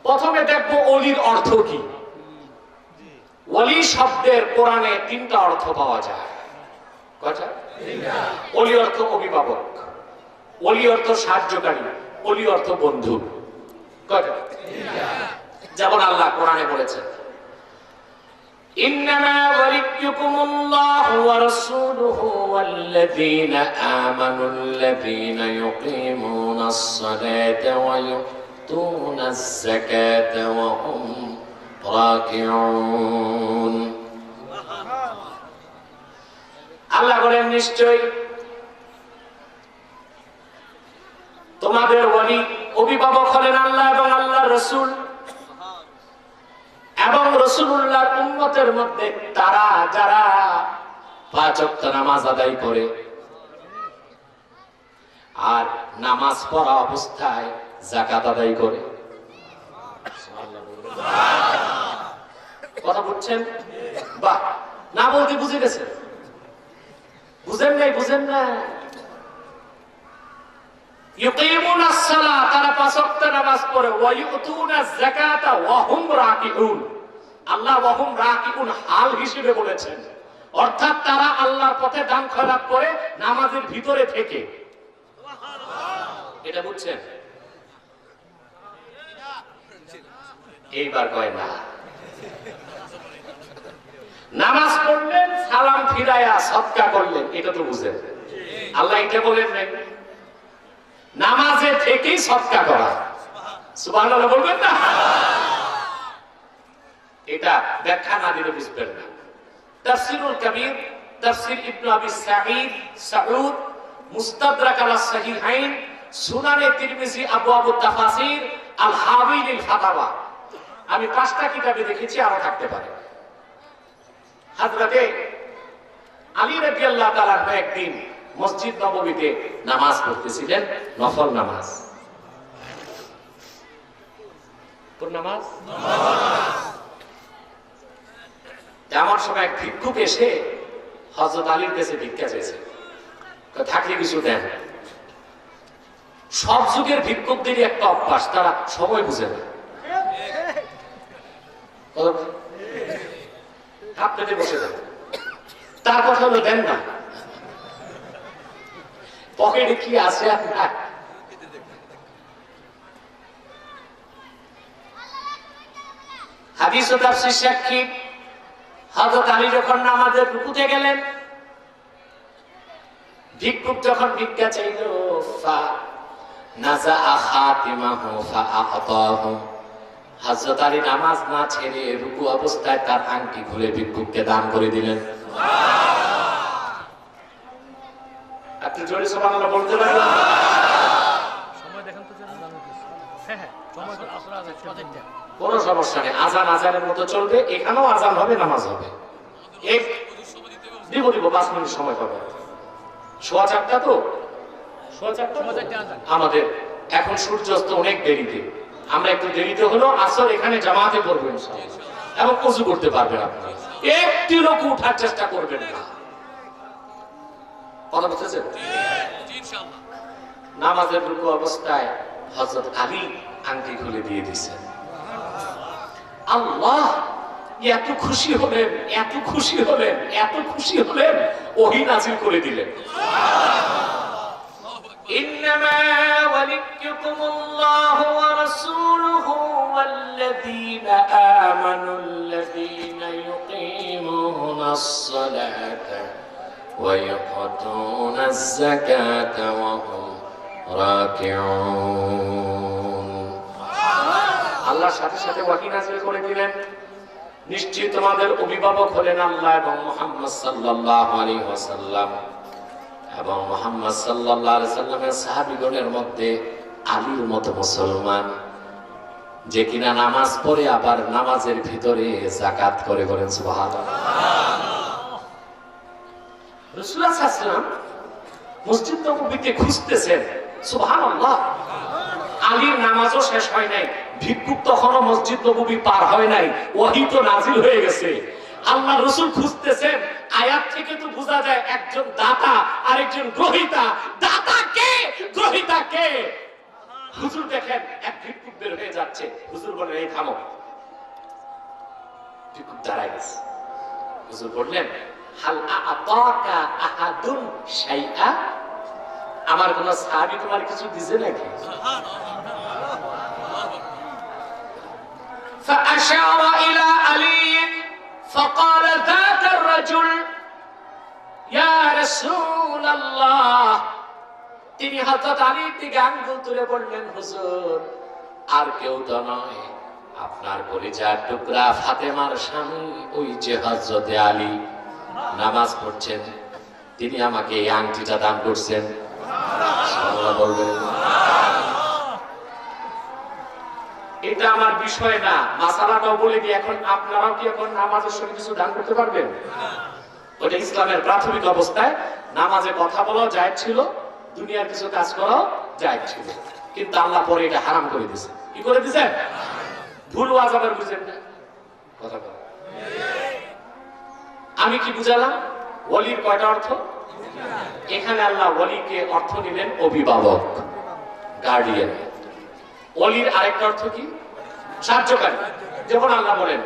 প্রথমে দেখবো ওলির অর্থ কি। ওলি শব্দের কোরআনে 3টা অর্থ পাওয়া যায়। কয়টা? ওলি অর্থ অভিভাবক, ওলি অর্থ সাহায্যকারী, ওলি অর্থ বন্ধু। কয়টা? যেমন আল্লাহ কোরআনে বলেছেন ইন্নামা ওয়ালিয়্যুকুমুল্লাহু ওয়া রাসূলুহু ওয়াল্লাযীনা আমানুল্লাযীনা ইউকিমুনাস সালাতা ওয়া ইউতুনাজ যাকাতা ওয়া হুম রাকিউন। আল্লাহ বলেন নিশ্চয় তোমাদের ওলি অভিভাবক হলেন আল্লাহ এবং আল্লাহর রাসূল, এবং রাসূলুল্লাহর উম্মতের মধ্যে তারা যারা 5 ওয়াক্ত নামাজ আদায় করে আর নামাজ পড়া অবস্থায় যাকাত আদায় করে। কথা বুঝছেন? বাহ, না বলতে বুঝে গেছেন? বুঝেন নাই? বুঝেন না? ইউকিমুনাস সালাত, তারা 5 ওয়াক্ত নামাজ পড়ে, ওয়া ইউতুনাজ যাকাতা ওয়া হুম রাকিউন। আল্লাহ ওয়া হুম রাকিউন হাল হিসেবে বলেছেন, অর্থাৎ তারা আল্লাহর পথে দান খয়রাত করে নামাজের ভিতরে থেকে। এটা বুঝছেন? এইবার কয় না, নামাজ পড়লেন, সালাম ফিরায়া সদকা করলেন, এটা তো বুঝেন। আল্লাহ এটা বলেন নাই নামাজে থেকেই সদকা করা। সুবহানাল্লাহ বলবেন না? এটা ব্যাখ্যা না দিলে বুঝবেন না। তাফসীরুল কবীর, তাফসীর ইবনে আবি সাঈদ, মুস্তাদরাক আলা সাহিহাইন, সুনানে তিরমিজি, আবওয়াবুত তাফাসির, আল হাওয়ী লিল ফাতাওয়া। আমি 5টা কিতাবে দেখেছি, আরো থাকতে পারে। হযরতে আলী রাদিয়াল্লাহু তাআলা একদিন মসজিদ নববীতে নামাজ পড়তেছিলেন, নফল নামাজ। কোন নামাজ? এমন সময় এক ভিক্ষুক এসে হযরত আলীর কাছে ভিক্ষা চেয়েছে, থাকলে কিছু দেন। সব যুগের ভিক্ষুকদেরই একটা অভ্যাস, তারা সময় বুঝে না। হাত পেতে বসে যান, তার কথা হলো দেন না, পকেটে কি আছে আপনার? হাদিস ও তাফসীর সাক্ষী, হযরত আলী যখন নামাজে রুকুতে গেলেন, ভিক্ষুক যখন ভিক্ষা চাইল, ফা নাযা খাতিমাহু ফা আ'তাহু, হযরত আলী নামাজ না ছেড়ে রুকু অবস্থায় তার আংটি খুলে ভিক্ষুককে দান করে দিলেন। আপনি জোরে সুবহানাল্লাহ বলতে পারবেন? কোন সমস্যা নেই, আজান আজানের মতো চলবে, এখানেও আজান হবে, নামাজ হবে। দিব 5 মিনিট সময় পাবে। 4:15 তো, 4:15 আমাদের এখন সূর্যাস্ত অনেক দেরিতে, আমরা একটু দেরিতে হলো আসর এখানে জামাতে পড়বেন এবং ওযু করতে পারবেন। আপনারা একটু লোক উঠার চেষ্টা করবেন না, কথা বুঝতেছেন? নামাজের রুকু অবস্থায় হযরত আলী আংটি খুলে দিয়ে দিয়েছেন। আল্লাহ এত খুশি হলেন, এত খুশি হলেন, এত খুশি হলেন, ওহী নাযিল করে দিলেন। ইন্নামা ওয়ালিয়্যুকুমুল্লাহু ওয়া রাসূলুহু ওয়াল্লাযীনা আমানুল্লাযীনা ইউকিমুনাস সালাতা ওয়া ইয়াতুনাজ যাকাতা ওয়া হুম রাকিউন। আল্লাহর সাথে সাথে ওয়াহী নাযিল করে দিলেন, নিশ্চয় তোমাদের অভিভাবক হলেন আল্লাহ এবং মুহাম্মদ সাল্লাল্লাহু আলাইহি ওয়াসাল্লাম, এবং মুহাম্মদ সাল্লাল্লাহু আলাইহি ওয়াসাল্লামের সাহাবীগণের মধ্যে আলীর মতো মুসলমান যে কিনা নামাজ পড়ে আবার নামাজের ভিতরে যাকাত করে, বলেন সুবহানাল্লাহ। রাসূলুল্লাহ সাল্লাল্লাহু আলাইহি ওয়াসাল্লাম মসজিদ নববীতে খুঁজতেছেন, সুবহানাল্লাহ। আলীর নামাজও শেষ হয় নাই, ভিক্ষুক তখনও মসজিদ নববী পার হয় নাই, ওহী তো নাজিল হয়ে গেছে। আল্লাহ রাসূল খুঁজতেছেন, আয়াত থেকে তো বোঝা যায় একজন দাতা আর একজন গ্রহীতা। দাতা কে, গ্রহীতা কে? হুজুর দেখেন এক ভিক্ষুক বের হয়ে যাচ্ছে, হুজুর বলেন এই থামো। ভিক্ষুক দাঁড়ায় গেছে, হুজুর বললেন হাল আতাকা আহাদুন শাইআ, আমার কোন সাহাবী তোমার কিছু দিছে নাকি? فأشار إلى علي فقال ذاك الرجل يا رسول الله। তিনি হযরত আলীর দিকে আঙ্গুল তুলে বললেন, হুজুর আর কেউ তো নয়, আপনার কলিজার টুকরা ফাতেমার স্বামী ওই যে হযরত আলী নামাজ পড়ছেন, তিনি আমাকে এই আংটিটা দান করছেন। সুবহানাল্লাহ বলবেন। এটা আমার বিষয় না, মাসালাটাও বলে দিই। এখন আপনারাও কি এখন নামাজের সময় কিছু দান করতে পারবেন? ওটা ইসলামের প্রাথমিক অবস্থায় নামাজে কথা বলা জায়েজ ছিল, দুনিয়ার কিছু কাজ করাও জায়েজ ছিল, কিন্তু আল্লাহ পরে এটা হারাম করে দিয়েছে। কি করে দিয়েছেন? ভুল ওয়াজ আবার বুঝেন না, কথা বলেন। আমি কি বুঝালাম? ওলির কয়টা অর্থ? এখানে আল্লাহ ওলিকে অর্থ নিলেন অভিভাবক, গার্ডিয়ান। ওলির আরেকটা অর্থ কি? সাহায্যকারী। যেমন আল্লাহ বলেন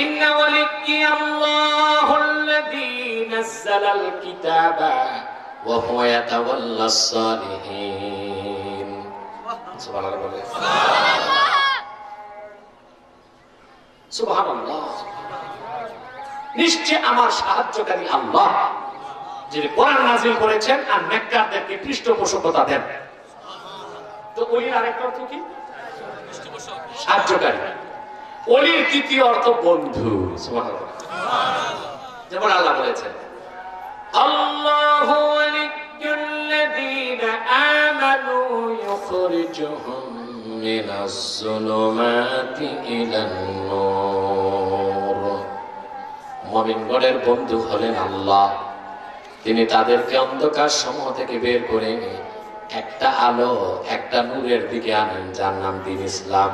ইন্না ওয়ালিয়াল্লাহুল্লাযী নাযালাল কিতাবা ওয়া হুয়া ইয়াতাওয়াল্লাস সালিহিন। সুবহানাল্লাহ বলেন। সুবহানাল্লাহ। নিশ্চয় আমার সাহায্যকারী আল্লাহ, যিনি কোরআন নাযিল করেছেন আর নেককারদেরকে পৃষ্ঠপোষকতা দেন। তো ওলির আরেকটা অর্থ কি? সাহায্যকারী। ওলির তৃতীয় অর্থ বন্ধু। সুবহানাল্লাহ। যেমন আল্লাহ বলেছেন আল্লাহু ওয়ালিয়্যুল্লাযীনা আমানু ইউখরিজুহুম মিনাজ যুলুমাতি ইলান নূর। মুমিনগণের বন্ধু হলেন আল্লাহ, তিনি তাদেরকে অন্ধকার সমূহ থেকে বের করে একটা আলো, একটা নূরের দিকে আনেন, যার নাম দ্বীন ইসলাম।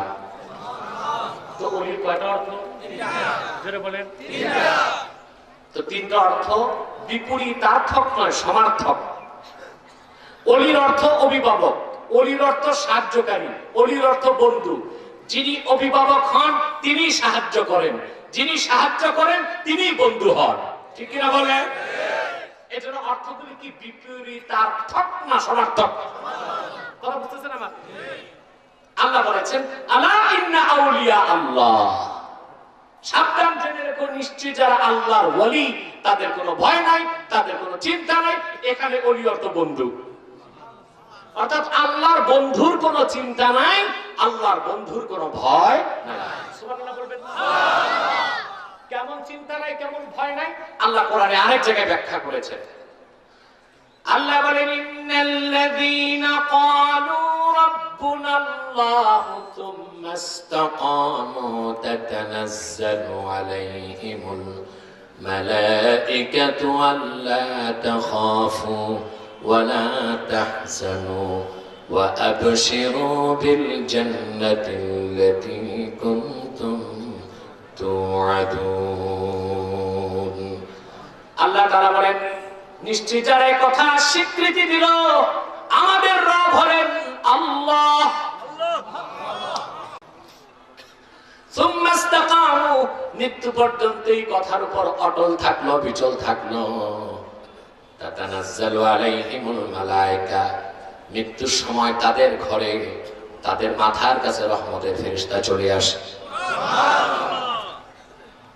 তো ওলির কয়টা অর্থ? জোরে বলেন। তো তিনটা অর্থ বিপরীতার্থক নয়, সমার্থক। ওলির অর্থ অভিভাবক, ওলির অর্থ সাহায্যকারী, ওলির অর্থ বন্ধু। যিনি অভিভাবক হন তিনি সাহায্য করেন, যিনি সাহায্য করেন তিনি বন্ধু হন। ঠিক কিনা বলেন? এজন্য অর্থগুলি কি বিপরীতার্থক না সমার্থক? কথা বুঝতেছেন আমার? আল্লাহ বলেছেন আলা ইন্না আউলিয়া আল্লাহ, সাবধান জেনে রেখো, নিশ্চয় যারা আল্লাহর ওলি তাদের কোনো ভয় নাই, তাদের কোনো চিন্তা নাই। এখানে ওলি অর্থ বন্ধু। অর্থাৎ আল্লাহর বন্ধুর কোনো চিন্তা নাই, আল্লাহর বন্ধুর কোনো ভয় নাই। সুবহানাল্লাহ বলবেন। কেমন চিন্তা নাই, কেমন ভয় নাই, আল্লাহ কোরআনে আরেক জায়গায় ব্যাখ্যা করেছেন। আল্লাহ বলেন ইন্নাল্লাযীনা ক্বালু রাব্বুনাল্লাহু থুম্মা ইসতাকামু তাতানাজ্জালু আলাইহিমুল মালাঈকাতু আল্লা তাখাফু ওয়া লা তাহজানু ওয়া আবশিরু বিল জান্নাতিল্লাতী কুনতুম তুআদুন। আল্লাহ তাআলা বলেন নিশ্চয় যারা এই কথা স্বীকৃতি দিল আমাদের রব হলেন আল্লাহ, সুম্মা ইসতাকামু মৃত্যু পর্যন্ত এই কথার উপর অটল থাকলো, বিচল থাকলো, তাতানাজ্জালু আলাইহিমুল মালায়েকা মৃত্যুর সময় তাদের ঘরে তাদের মাথার কাছে রহমতের ফেরেশতা চলে আসে।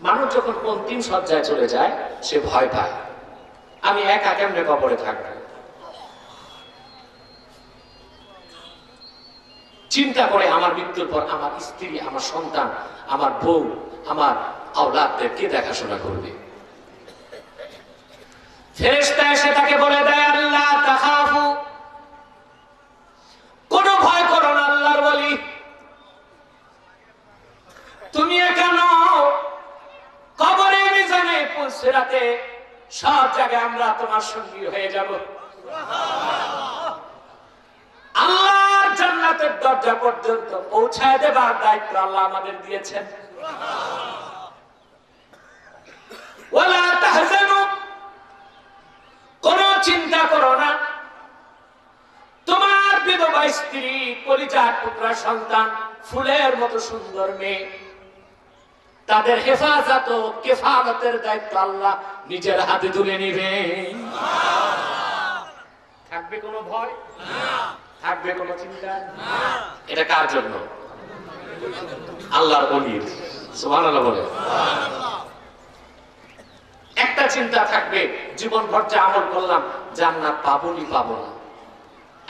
মানুষ যখন অন্তিম শয্যায় চলে যায় সে ভয় পায়, আমি একা কেমনে কবরে থাকবো। চিন্তা করে আমার মৃত্যুর পর আমার স্ত্রী, আমার সন্তান, আমার বউ, আমার আওলাদদের কে দেখাশোনা করবে। ফেরেশতা এসে তাকে বলে দেয় আল্লাহ তাখাফু, কোনো ভয় করো না আল্লাহর ওলি, তুমি একা নও, কবরে মিজানে পুলসিরাতে সব জায়গায় আমরা তোমার সঙ্গী হয়ে যাব। আল্লাহর জান্নাতের দরজা পর্যন্ত পৌঁছায় দেবার দায়িত্ব আল্লাহ আমাদের দিয়েছেন। ওয়ালা তাহজানু, কোনো চিন্তা করো না, তোমার বিধবা স্ত্রী, কলিজার টুকরা সন্তান, ফুলের মতো সুন্দর মেয়ে, তাদের হেফাজত ও কেফালতের দায়িত্ব আল্লাহ নিজের হাতে তুলে নিবে। থাকবে কোনো ভয়, থাকবে কোনো চিন্তা? এটা কার জন্য? আল্লাহর ওলির। সুবহানাল্লাহ বলে। একটা চিন্তা থাকবে, জীবন ভর যা আমল করলাম জান্নাত পাবো কি পাবো না।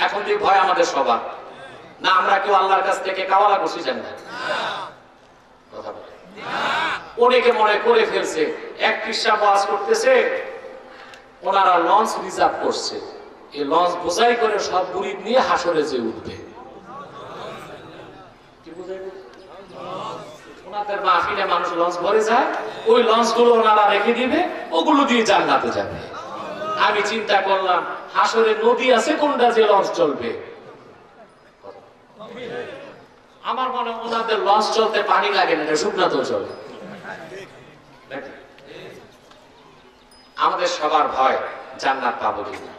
এখন এই ভয় আমাদের সবার না, আমরা কেউ আল্লাহর কাছ থেকে কাওয়ালা বসে যান না। কথা বলে অনেকে মনে করে ফেলছে এক পৃষ্ঠা ওয়াজ করতেছে, ওনারা লঞ্চ রিজার্ভ করছে, এই লঞ্চ বোঝাই করে সব মুরিদ নিয়ে হাসরে যে উঠবে। কি বোঝাই? ওনাদের মাহফিলে মানুষ লঞ্চ ভরে যায়, ওই লঞ্চ গুলো ওনারা রেখে দিবে, ওগুলো দিয়ে জান্নাতে যাবে। আমি চিন্তা করলাম হাসরে নদী আছে কোনটা যে লঞ্চ চলবে। আমার মনে হয় ওনাদের লঞ্চ চলতে পানি লাগে না, শুকনাতেও চলে। আমাদের সবার ভয় জান্নাত পাবো কিনা।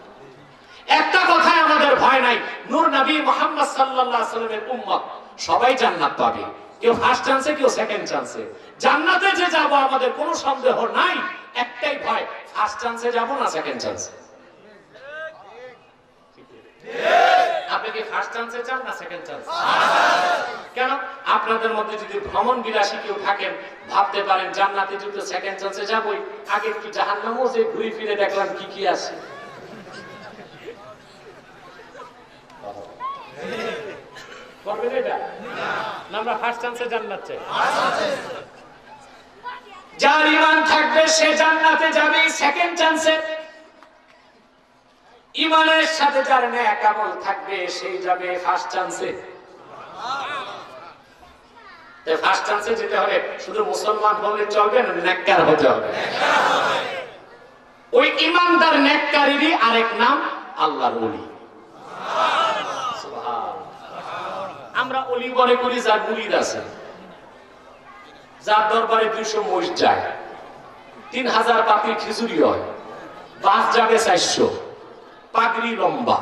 একটা কথায় আমাদের ভয় নাই, নূর নবী মুহাম্মদ সাল্লাল্লাহু আলাইহি ওয়াসাল্লামের উম্মত সবাই জান্নাত পাবে, কেউ ফার্স্ট চান্সে কেউ সেকেন্ড চান্সে। জান্নাতে যে যাব আমাদের কোনো সন্দেহ নাই, একটাই ভয়, ফার্স্ট চান্সে যাব না সেকেন্ড চান্সে। আপনি কি ফার্স্ট চান্সে চান না সেকেন্ড চান্স? কেন? আপনাদের মধ্যে যদি ভ্রমণ বিলাসী কেউ থাকেন ভাবতে পারেন জান্নাতে যদি সেকেন্ড চান্সে যাবই, আগে কি জাহান্নামও যে ঘুরে ফিরে দেখলাম কি কি আছে। করবেন এটা? না আমরা ফার্স্ট চান্সে জান্নাত চাই। যার ঈমান থাকবে সে জান্নাতে যাবে সেকেন্ড চান্সে, ঈমানের সাথে যার নেক আমল থাকবে সেই যাবে ফার্স্ট চান্সে। ফার্স্ট চান্সে যেতে হলে শুধু মুসলমান হলে চলবে না, নেককার হতে হবে। ওই ঈমানদার নেককারেরই আরেক নাম আল্লাহর ওলি। আমরা ওলি মনে করি যার মুরিদ আছে, যার দরবারে 200 মহিষ যায়, 3000 পাতির খিচুড়ি হয়, বাস যাবে 400, পাগড়ি লম্বা,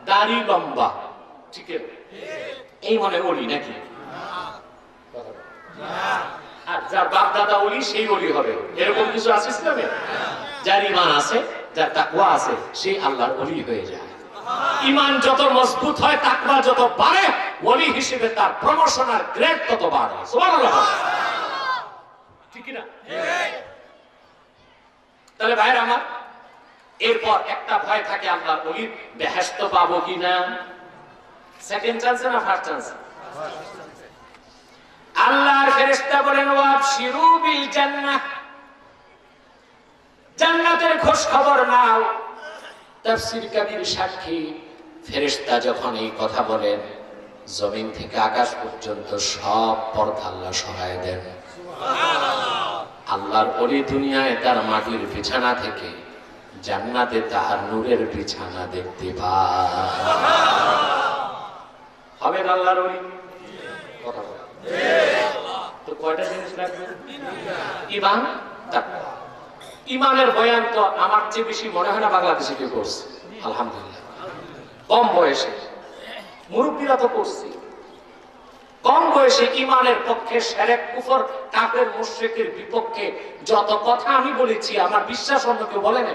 দাড়ি লম্বা, ঠিক এই মনে ওলি নাকি? আর যার বাপ দাদা ওলি সেই ওলি হবে, এরকম কিছু আছে ইসলামে? যার ঈমান আছে, যার তাকওয়া আছে, সেই আল্লাহর ওলি হয়ে যায়। ঈমান যত মজবুত হয়, তাকওয়া যত বাড়ে, ওলি হিসেবে তার প্রমোশন আর গ্রেড তত বাড়ে। সুবহানাল্লাহ। ঠিক না? তাহলে ভাইরা আমার, এরপর একটা ভয় থাকে আল্লাহর ওলির বেহেশত পাবো কিনা। সেকেন্ড চান্সে না ফার্স্ট চান্সে? আল্লাহর ফেরেশতা বলেন ওয়াবশিরু বিল জান্নাহ, জান্নাতের খোঁজ খবর নাও। তাফসীর কাবীর সাক্ষী, ফেরেশতা যখন এই কথা বলেন জমিন থেকে আকাশ পর্যন্ত সব পর্দা আল্লাহ সরায় দেন। আল্লাহর ওলি দুনিয়ায় তার মাটির বিছানা থেকে জান্নাতে তার নূরের বিছানা দেখতে পায়। হবে না আল্লাহর ওলি? কথা বলে তো কয়টা জিনিস লাগবে? ঈমান, তাকওয়া। ঈমানের বয়ান তো আমার চেয়ে বেশি মনে হয় না বাংলাদেশে কেউ করছে, আলহামদুলিল্লাহ। কম বয়সে মুরব্বীরা তো করছে। কম বয়সে ঈমানের পক্ষে, শিরক কুফর কাফের মুশরিকের বিপক্ষে যত কথা আমি বলেছি আমার বিশ্বাস অন্য কেউ বলে না।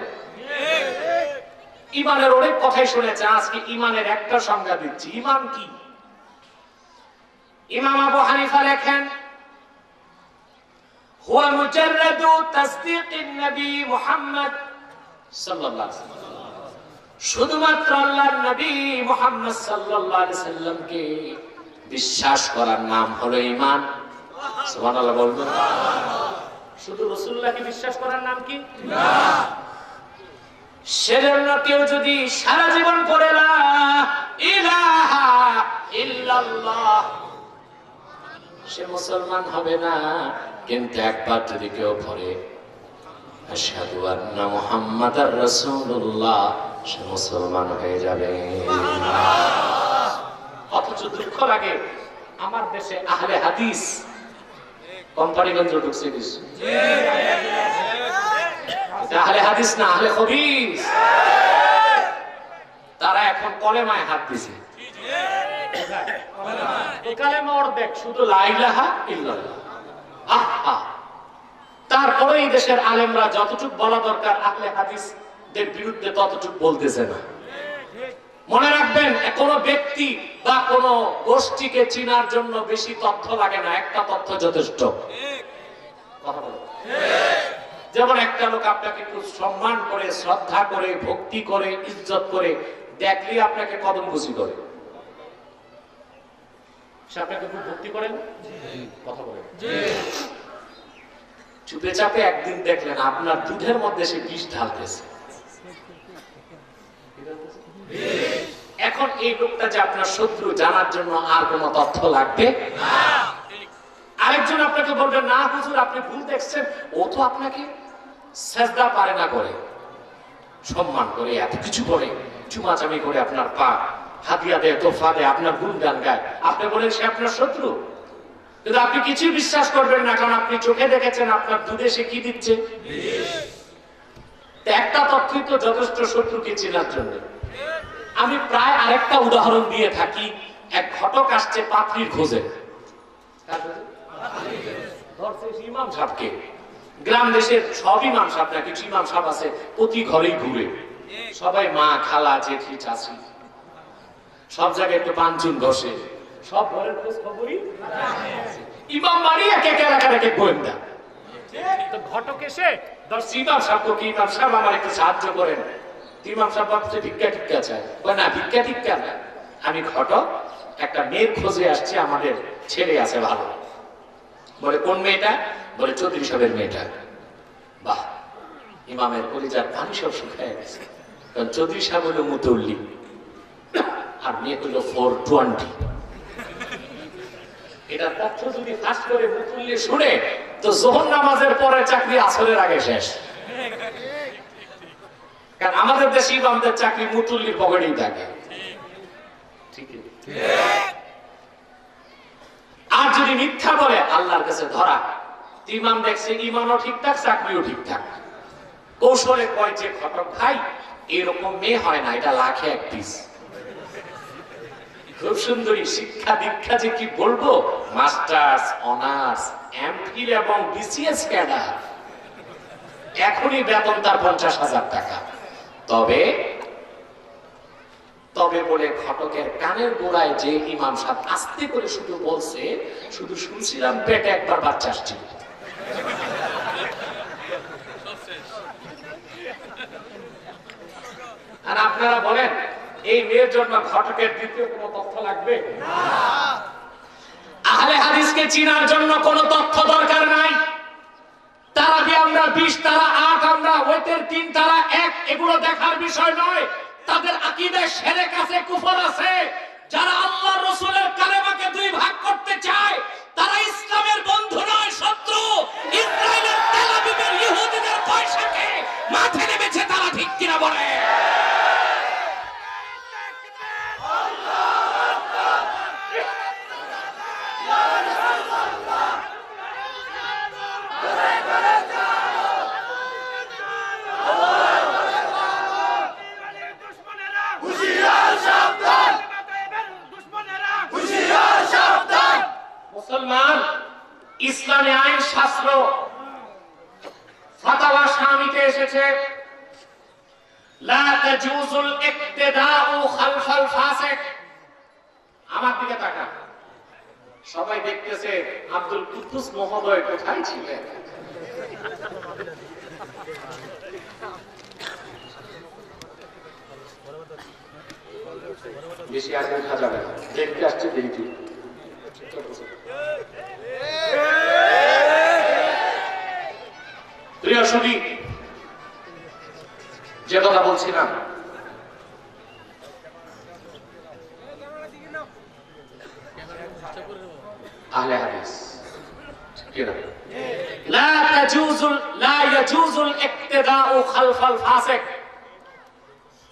ঈমানের অনেক কথাই শুনেছে, আজকে ঈমানের একটা সংজ্ঞা দিচ্ছি। ঈমান কি? ইমাম আবু হানিফা লেখেন হুয়া মুজাররাদু তাসদীকিন নবী মুহাম্মদ সাল্লাল্লাহু আলাইহি ওয়াসাল্লাম, শুধুমাত্র আল্লাহর নবী মুহাম্মদ সাল্লাল্লাহু আলাইহি সাল্লামকে বিশ্বাস করার নাম হলো ঈমান। সুবহানাল্লাহ বলবেন? শুধু রাসূলুল্লাহকে বিশ্বাস করার নাম কি? না। সেজন্য কেউ যদি সারা জীবন পড়ে লা ইলাহা ইল্লাল্লাহ, সে মুসলমান হবে না। কিন্তু একবার যদি কেউ পড়ে আশহাদু আন্না মুহাম্মাদার রাসূলুল্লাহ, সে মুসলমান হয়ে যাবে। অথচ দুঃখ লাগে আমার দেশে আহলে হাদিস কোম্পানিগঞ্জ ঢুকছে কিছু। আহলে হাদিস না, আহলে হাদিস, তারা এখন কলেমায় হাত দিছে। শুধু লা ইলাহা ইল্লাল্লাহ। আহা, তারপরে এই দেশের আলেমরা যতটুকু বলা দরকার আহলে হাদিসদের বিরুদ্ধে ততটুকু বলতেছে না। মনে রাখবেন, কোন ব্যক্তি বা কোন গোষ্ঠীকে চিনার জন্য বেশি তথ্য লাগে না, একটা তথ্য যথেষ্ট। যেমন একটা লোক আপনাকে খুব সম্মান করে, শ্রদ্ধা করে, ভক্তি করে, ইজ্জত করে দেখলে আপনাকে কদম খুশি করে। সে আপনাকে খুব ভক্তি করেন, কথা বলেন, চুপে চাপে একদিন দেখলেন আপনার দুধের মধ্যে সে বিষ ঢালতেছে। এখন এই লোকটা যে আপনার শত্রু জানার জন্য আর কোন তথ্য লাগবে না। আরেকজন আপনাকে বলবে না হুজুর আপনি ভুল দেখছেন, ও তো আপনাকে সেজদা পারে না করে, সম্মান করে, এত কিছু করে, চুমাচামি করে, আপনার পা হাতিয়া দেয়, তোফা দেয়, আপনার গুণগান গায়, আপনি বলেন সে আপনার শত্রু। কিন্তু আপনি কিছুই বিশ্বাস করবেন না, কারণ আপনি চোখে দেখেছেন আপনার দুধে সে কি দিচ্ছে। একটা তথ্যই তো যথেষ্ট শত্রুকে চেনার জন্য। আমি প্রায় আরেকটা উদাহরণ দিয়ে থাকি। এক ঘটক আসছে পাত্রীর খোঁজে, ইমাম সাহেবকে। গ্রাম দেশের সব ইমাম সাহেব না, কিছু ইমাম সাহেব আছে প্রতি ঘরেই ঘুরে, সবাই মা, খালা, জেঠি, চাচি, সব জায়গায় একটু পাঞ্চুন বসে, সব ঘরের খোঁজ খবরই ইমাম বাড়ি, এক এক এলাকার এক এক গোয়েন্দা। ঘটক এসে ইমাম সাহেবকে, ইমাম সাহেব আমার একটু সাহায্য করেন। ইমাম সাহেব ভাবছে ভিক্ষা টিক্ষা চায়, না ভিক্ষা টিক্ষা না, আমি ঘটক, একটা মেয়ের খোঁজে আসছি, আমাদের ছেলে আছে ভালো। বলে কোন মেয়েটা? বলে চৌধুরী সাহেবের মেয়েটা। বাহ, ইমামের কলিজার পানি সব শুকায় গেছে, কারণ চৌধুরী সাহেব হলো মুতল্লি আর মেয়ে হলো 420। এটা তথ্য যদি ফাঁস করে মুতল্লি শুনে তো যোহর নামাজের পরে চাকরি আসরের আগে শেষ। কারণ আমাদের দেশে ইমামদের চাকরি মুতল্লির পকেটেই থাকে। আর যদি মিথ্যা বলে আল্লাহর কাছে ধরা। ইমাম দেখছে ইমানও ঠিকঠাক, চাকরিও ঠিকঠাক, কৌশলে কয় যে ঘটক ভাই এরকম মেয়ে হয় না, এটা লাখে এক পিস। খুব সুন্দরী, শিক্ষা দীক্ষা যে কি বলবো, মাস্টার্স, অনার্স, এমফিল এবং বিসিএস ক্যাডার, এখনই বেতন তার 50,000 টাকা। তবে তবে বলে ঘটকের কানের গোড়ায় যে ইমাম সাহেব আস্তে করে শুধু বলছে, শুধু শুনছিলাম পেটে একবার বাচ্চা আসছে। আর আপনারা বলেন এই মেয়ের জন্য ঘটকের দ্বিতীয় কোনো তথ্য লাগবে? আহলে হাদিসকে চিনার জন্য কোনো তথ্য দরকার নাই। তারা কি আমরা 20, তারা 8, আমরা ওইতের 3, তারা 1, এগুলো দেখার বিষয় নয়। তাদের আকীদায় শিরক আছে, কুফর আছে। যারা আল্লাহ রাসূলের কালেমাকে 2 ভাগ করতে চায় তারা ইসলামের বন্ধু নয়, শত্রু। ইসরায়েলের তেল আবিবের ইহুদিদের পয়সাকে মাঠে নেমেছে তারা, ঠিক কিনা বলে? মুসলমান, ইসলামী আইন শাস্ত্র ফাতাওয়া শামিতে এসেছে, লা তাজুজুল ইক্তিদাউ খালফাল ফাসিক। আমার দিকে তাকান, সবাই দেখতেছে আব্দুল কুদ্দুস মহোদয় কোথায় ছিলেন? বেশি আগে দেখা যাবে না, দেখতে আসছে দেখি। প্রিয় সুধী, যে কথা বলছিলাম, আহলে হাদিস লা ইয়াজুজুল ইক্তিদাউ খালফাল ফাসিক।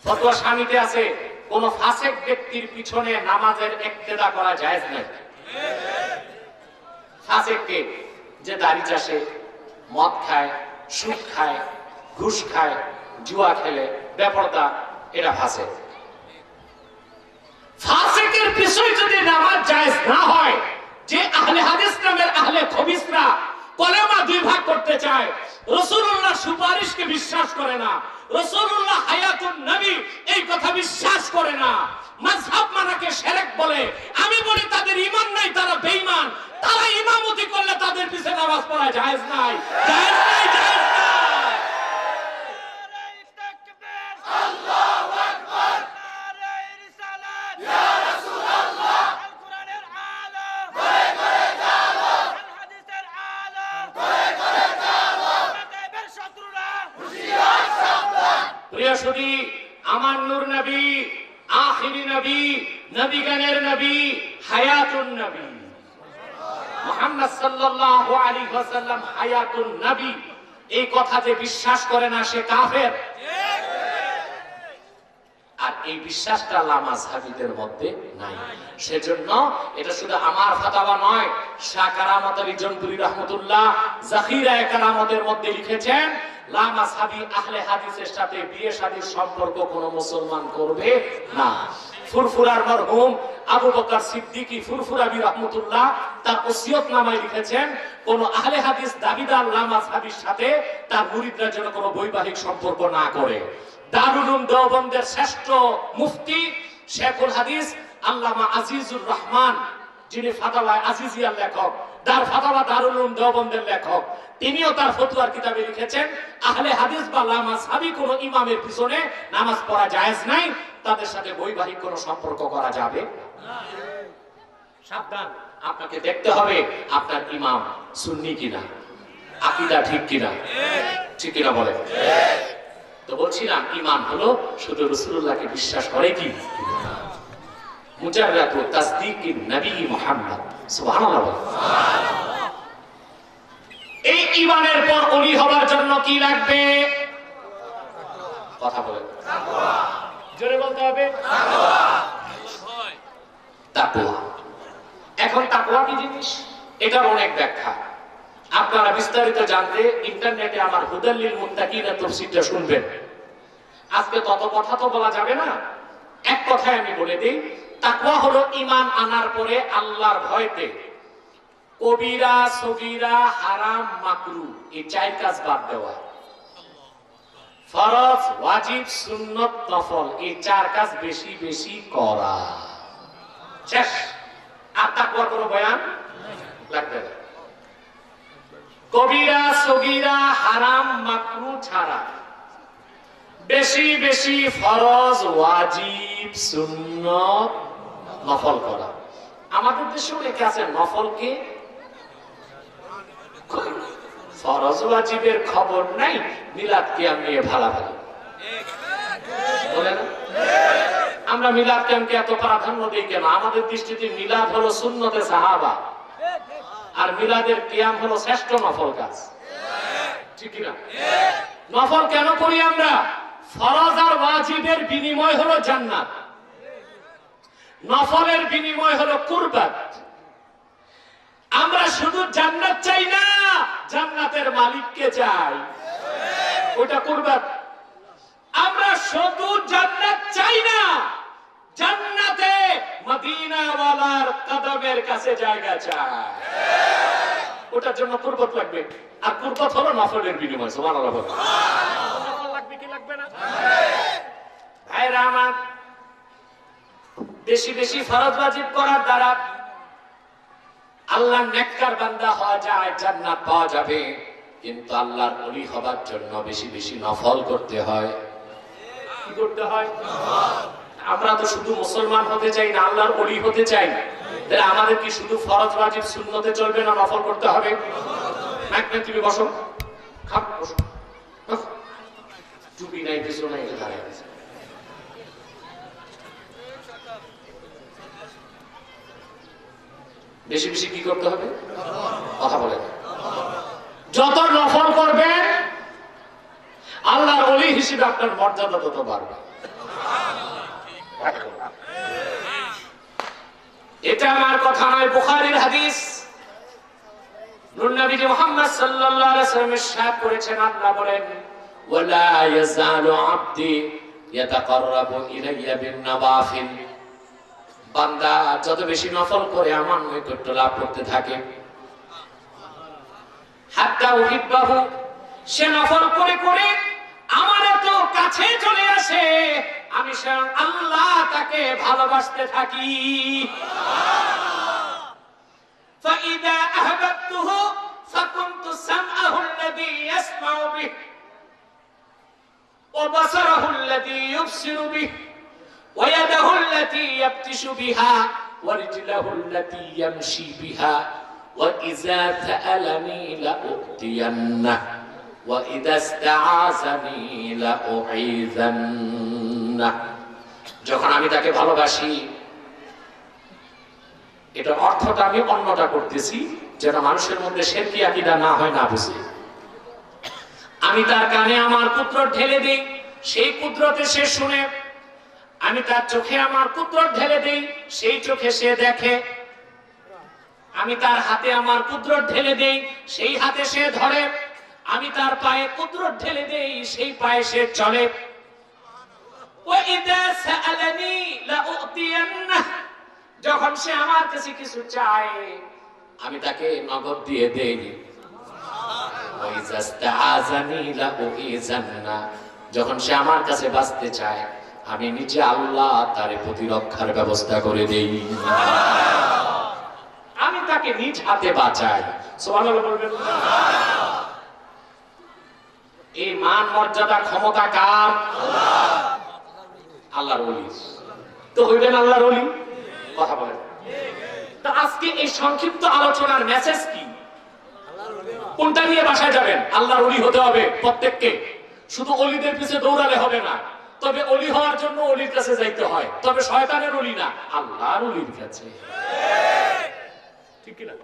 ফতোয়া শামিতে আছে, কোন ফাসিক ব্যক্তির পিছনে নামাজের ইক্তিদা করা জায়েজ নয়। ফাসিক কে? যে দাড়ি চাষে, মদ খায়, সুদ খায়, ঘুষ খায়, জুয়া খেলে, বেপরদা, এটা ফাসিক। ফাসিকের পিছনে যদি নামাজ জায়েজ না হয়, যে আহলে হাদিস নামের আহলে খবিসরা কলেমা 2 ভাগ করতে চায়, রাসূলুল্লাহ সুপারিশকে বিশ্বাস করে না, রাসূলুল্লাহ হায়াতুন নবী এই কথা বিশ্বাস করে না, মাযহাব মানাকে শিরক বলে, আমি বলি তাদের ঈমান নাই, তারা বেঈমান। তারা ইমামতি করলে তাদের পিছে নামাজ পড়া জায়েজ নাই, জায়েজ নাই, জায়েজ নাই। আল্লাহু আকবার, নারে রিসালাত, ইয়া রাসূলুল্লাহ, আল কোরআনের আলো, করে করে জালো, আল হাদিসের আলো, করে করে জালো, মাযহাবের শত্রুরা হুঁশিয়ার সাবধান। প্রিয় সুধী, আমার নূর নবী, আখিরি নবী, নবীগণের নবী, হায়াতুন নবী মুহাম্মদ সাল্লাল্লাহু আলাইহি ওয়াসাল্লাম হায়াতুন নবী, এই কথা যে বিশ্বাস করে না সে কাফের। আর এই বিশ্বাসটা আল্লাহ মাযহাবীদের মধ্যে নাই। সেজন্য এটা শুধু আমার ফাতাওয়া নয়, শাহ কারামত আলী জনপুরি রাহমাতুল্লাহ যাখিরায়ে কারামতের মধ্যে লিখেছেন, লা মাযহাবী আহলে হাদিসের সাথে বিয়ে শাদীর সম্পর্ক কোন মুসলমান করবে না। ফুরফুরার মরহুম আবু বকর সিদ্দিকী ফুরফুরাবি রাহমাতুল্লাহ তার ওসিয়তনামায় লিখেছেন, কোন আহলে হাদিস দাবিদার লা মাযহাবীর সাথে তার মুরিদরা যেন কোনো বৈবাহিক সম্পর্ক না করে। দারুল উলুম দেওবন্দের শ্রেষ্ঠ মুফতি শেখুল হাদিস আল্লামা আজিজুর রহমান, যিনি ফাতাওয়া আজিজিয়ার লেখক, তার ফাতাওয়া দারুল উলুম দেওবন্দের লেখক, তিনিও তার ফতোয়ার কিতাবে লিখেছেন, আহলে হাদিস বা লা মাযহাবী কোন ইমামের পিছনে নামাজ পড়া জায়েজ নাই, তাদের সাথে বৈবাহিক কোন সম্পর্ক করা যাবে না। সাবধান, আপনাকে দেখতে হবে আপনার ইমাম সুন্নি কিনা, আকীদা ঠিক কিনা, ঠিক কিনা বলে। তো বলছিলাম, ঈমান হলো শুধু রাসূলুল্লাহকে বিশ্বাস করে কি, মুজাররাদু তাসদীকিন নবী মুহাম্মদ, সুবহানাল্লাহ। এই ঈমানের পর ওলি হবার জন্য কি লাগবে? কথা বলেন, তাকওয়া। জোরে বলতে হবে, তাকওয়া। তাকওয়া। এখন তাকওয়া কি জিনিস, এটার অনেক ব্যাখ্যা। আপনারা বিস্তারিত জানতে ইন্টারনেটে আমার হুদাল লিল মুত্তাকিনের তাফসীরটা শুনবেন। আজকে তত কথা তো বলা যাবে না, এক কথায় আমি বলে দিই, তাকওয়া হলো ঈমান আনার পরে আল্লাহর ভয়তে কবিরা, সগীরা, হারাম, মাকরুহ এই 4 কাজ বাদ দেওয়া। ফরজ, ওয়াজিব, সুন্নাত, নফল এই 4 কাজ বেশি বেশি করা। শেষ। আর তাকওয়ার কোনো বয়ান লাগবে না। কবিরা, সগীরা, হারাম, মাকরুহ ছাড়া বেশি বেশি ফরজ, ওয়াজিব, সুন্নত, নফল করা। আমাদের দেশেও লেখা আছে নফলকে, ফরজ ওয়াজিবের খবর নাই, মিলাদ কিয়াম নিয়ে ভালাভালি বলে না। আমরা মিলাদ কিয়ামকে এত প্রাধান্য দিই কেন? আমাদের দৃষ্টিতে মিলাদ হলো সুন্নতে সাহাবা, আর মিলাদের কিয়াম হলো শ্রেষ্ঠ নফল কাজ, ঠিক না? নফল কেন করি আমরা? ফরজ আর ওয়াজিবের বিনিময় হলো জান্নাত, নফলের বিনিময় হলো কুরবাত। আমরা শুধু জান্নাত চাই না, জান্নাতের মালিককে চাই, ওটা কুরবাত। আমরা শুধু জান্নাত চাই না, জান্নাতে মদিনাওয়ালার কদমের কাছে জায়গা চাই, ওটার জন্য কুরবাত লাগবে। আর কুরবাত হলো নফলের বিনিময়। সুবহানাল্লাহ। নফল লাগবে কি লাগবে না? ভাইরা আমার, বেশি বেশি ফরজ ওয়াজিব করার দ্বারা আল্লাহর নেককার বান্দা হওয়া যায়, জান্নাত পাওয়া যাবে। কিন্তু আল্লাহর ওলি হবার জন্য বেশি বেশি নফল করতে হয়। কি করতে হয়? আমরা তো শুধু মুসলমান হতে চাই না, আল্লাহর ওলি হতে চাই। তাহলে আমাদের কি শুধু ফরজ ওয়াজিব সুন্নতে চলবে না, নফল করতে হবে? তুমি বসো, খাপ বসো, টুপি নাই, কিছু নাই, দাঁড়িয়ে আছে। বেশি বেশি কি করতে হবে? কথা বলেন। যত নফল করবেন আল্লাহর ওলি হিসেবে আপনার মর্যাদা তত বাড়বে। এটা আমার কথা নয়, বুখারীর হাদিস। নূর নবী মুহাম্মদ সাল্লাল্লাহু আলাইহি ওয়াসাল্লাম ইরশাদ করেছেন, আল্লাহ বলেন, ওয়ালা ইয়াজালু আবদি ইয়াতাকাররাবু ইলাইয়া বিন নওয়াফিল। বান্দা যত বেশি নফল করে আমার নৈকট্য লাভ করতে থাকে, হাত্তা উহিব্বাহু, সে নফল করে করে আমার এত কাছে চলে আসে, আমি স্বয়ং আল্লাহ তাকে ভালোবাসতে থাকি। ফাইদা আহবাবতুহু ফাকুনতু সামআহু আল্লাযী ইয়াসমাউ বিহি ওয়া বাসারাহু আল্লাযী ইউবসিরু বিহি ويده التي يبتش بها ورجله التي يمشي بها وإذا سألني لأعطينه وإذا استعاذني لأعيذنه। যখন আমি তাকে ভালোবাসি, এটা অর্থটা আমি অন্যটা করতেছি যেন মানুষের মধ্যে শিরকি আকীদা না হয়, না বুঝে। আমি তার কানে আমার কুদরত ঢেলে দিই, সেই কুদরতে সে শুনে। আমি তার চোখে আমার কুদরত ঢেলে দেই, সেই চোখে সে দেখে। আমি তার হাতে আমার কুদরত ঢেলে দেই, সেই হাতে সে ধরে। আমি তার পায়ে কুদরত ঢেলে দেই, সেই পায়ে সে চলে। ওয়াইদা সাআলানি লাউতিয়ান্নাহ, যখন সে আমার কাছে কিছু চায় আমি তাকে নগদ দিয়ে দেই। ওয়াইজা ইস্তাআযানি লাউইযান্না, যখন সে আমার কাছে বাঁচতে চায় আমি নিজে আল্লাহ তার প্রতিরক্ষার ব্যবস্থা করে দেই, আমি তাকে নিজ হাতে বাঁচাই। সুবহানাল্লাহ বলবেন। এই মান মর্যাদা ক্ষমতা কার? আল্লাহর ওলি। তো হইবেন আল্লাহর ওলি, কথা বলেন। তো আজকে এই সংক্ষিপ্ত আলোচনার মেসেজ কি? কোনটা নিয়ে বাসায় যাবেন? আল্লাহর ওলি হতে হবে প্রত্যেককে। শুধু ওলিদের পিছে দৌড়ালে হবে না, তবে ওলি হওয়ার জন্য ওলির কাছে যাইতে হয়। তবে শয়তানের ওলি না, আল্লাহর ওলির কাছে। ঠিক কি না?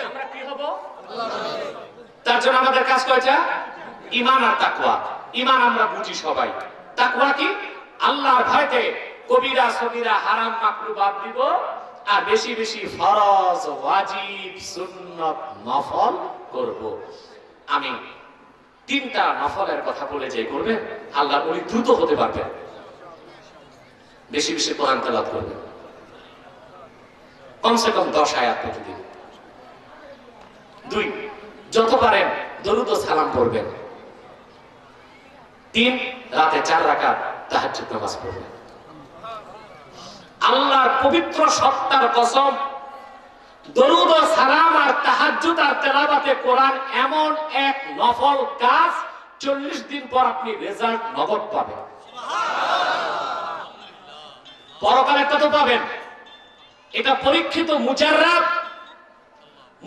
আমরা কি হব? তার জন্য আমাদের কাজ কয়টা? ঈমান আর তাকওয়া। ঈমান আমরা বুঝি সবাই, তাকওয়া কি? আল্লাহর ভয়তে কবিরা সগীরা হারাম মাকরুহ বাদ দিব, আর বেশি বেশি ফরজ ওয়াজিব সুন্নাত নফল করব। আমি তিনটা নফলের কথা বলে যাই, করবেন আল্লাহর ওলি দ্রুত হতে পারবেন। বেশি বেশি কোরআন তেলাওয়াত করবেন, কমসে কম 10 আয়াত প্রতিদিন। 2, যত পারেন দরুদ ও সালাম পড়বেন। 3, রাতে 4 রাকাত তাহাজ্জুদ নামাজ পড়বেন। আল্লাহর পবিত্র সত্তার কসম, দরুদ ও সালাম আর তাহাজ্জুদ আর তেলাওয়াতে কোরআন এমন এক নফল কাজ, 40 দিন পর আপনি রেজাল্ট নগদ পাবেন। পরকালেরটা তো পাবেন। এটা পরীক্ষিত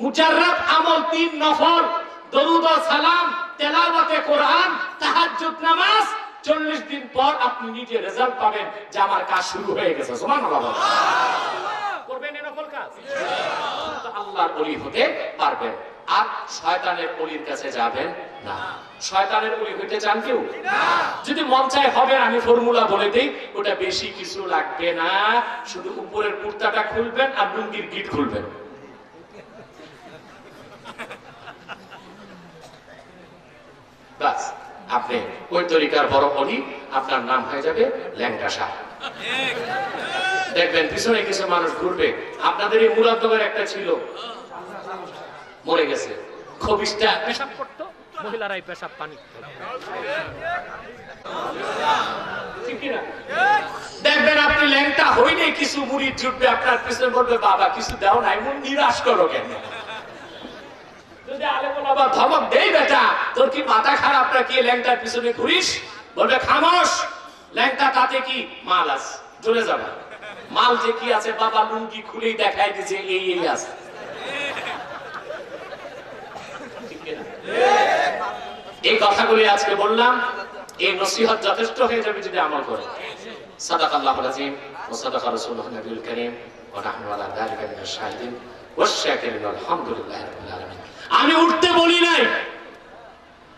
মুজাররাব আমল 3 নফল, দরুদ ও সালাম, তেলাওয়াতে কোরআন, তাহাজ্জুদ নামাজ। 40 দিন পর আপনি নিজে রেজাল্ট পাবেন যে আমার কাজ শুরু হয়ে গেছে। সুবহানাল্লাহ। করবেন এই নফল কাজ, তো আল্লাহর ওলি হতে পারবেন। আর শয়তানের ওলির কাছে যাবেন না। শয়তানের ওলি হইতে চান কেউ? যদি মন চায় হবে, আমি ফর্মুলা বলে দেই, ওটা বেশি কিছু লাগবে না। শুধু উপরের কুর্তাটা খুলবেন আর লুঙ্গির গিট খুলবেন। বাস, আপনি ওই তরিকার বড় ওলি, আপনার নাম হয়ে যাবে ল্যাংটা শাহ। দেখবেন পিছনে কিছু মানুষ ঘুরবে। আপনাদের এই মুরাদনগর একটা ছিল, মরে গেছে। খবিসটা পেশাব করতো, মহিলারাই পেশাব পানি। দেখবেন আপনি ল্যাংটা হইলে কিছু মুড়ি জুটবে, আপনার পিছনে বলবে বাবা কিছু দাও নাই, মন নিরাশ করো কেন? যদি আলেমুল আবার ধমক দেই, বেটা তোর কি মাথা খারাপ নাকি ল্যাংটার পিছনে ঘুরিস? বলবে খামোশ, ল্যাংটা তাতে কি মাল আছে, চলে যাবে। মাল যে কি আছে বাবা লুঙ্গি খুলেই দেখাই দিছে এই আছে। এই কথাগুলি আজকে বললাম, এই নসিহত যথেষ্ট হয়ে যাবে যদি আমল করে। সাদাকাল্লাহুল আযীম ওয়া সাদাকা রাসূলুহুন নবিয়ুল কারীম ওয়া নাহনু আলা যালিকা মিনাশ শাহিদিন ওয়াশ শাকিরিন আলহামদুলিল্লাহি রাব্বিল আলামিন। আমি উঠতে বলি নাই,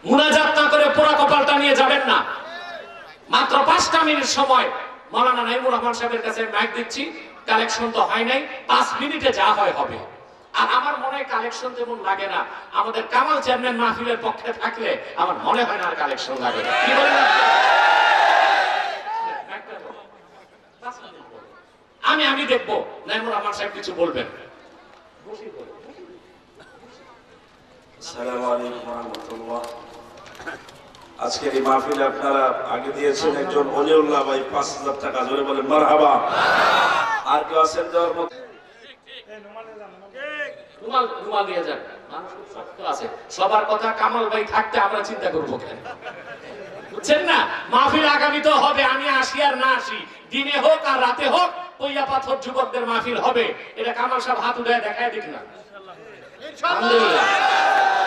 মুনাজাত না করে পোড়া কপালটা নিয়ে যাবেন না। মাত্র 5টা মিনিট সময় মাওলানা নাইমুর রহমান সাহেবের কাছে মাইক দিচ্ছি। কালেকশন তো হয় নাই, 5 মিনিটে যা হয় হবে। আর আমার মনে হয় কালেকশন তেমন লাগে না। আমাদের কামাল চেয়ারম্যান মাহফিলের পক্ষে থাকলে আমার মনে হয় না আর কালেকশন লাগে। কি বলেন? আমি দেখবো নাইমুর রহমান সাহেব কিছু বলবেন। আসসালামু আলাইকুম ওয়া রাহমাতুল্লাহ। আজকের এই মাহফিলে আপনারা আগে দিয়েছেন একজন ওলিউল্লাহ ভাই 5000 টাকা, জোরে বলেন মারহাবা। আর কেউ আছেন দেওয়ার মতো? রুমাল দিয়ে যান, মানুষ খুব শক্ত আছে। সবার কথা কামাল ভাই থাকতে আমরা চিন্তা করবো কেন? বুঝছেন না? মাহফিল আগামী তো হবে, আমি আসি আর না আসি, দিনে হোক আর রাতে হোক, পইয়া পাথর যুবকদের মাহফিল হবে। এটা কামাল সাহেব হাত উঠায় দেখায় দিক না। আলহামদুলিল্লাহ।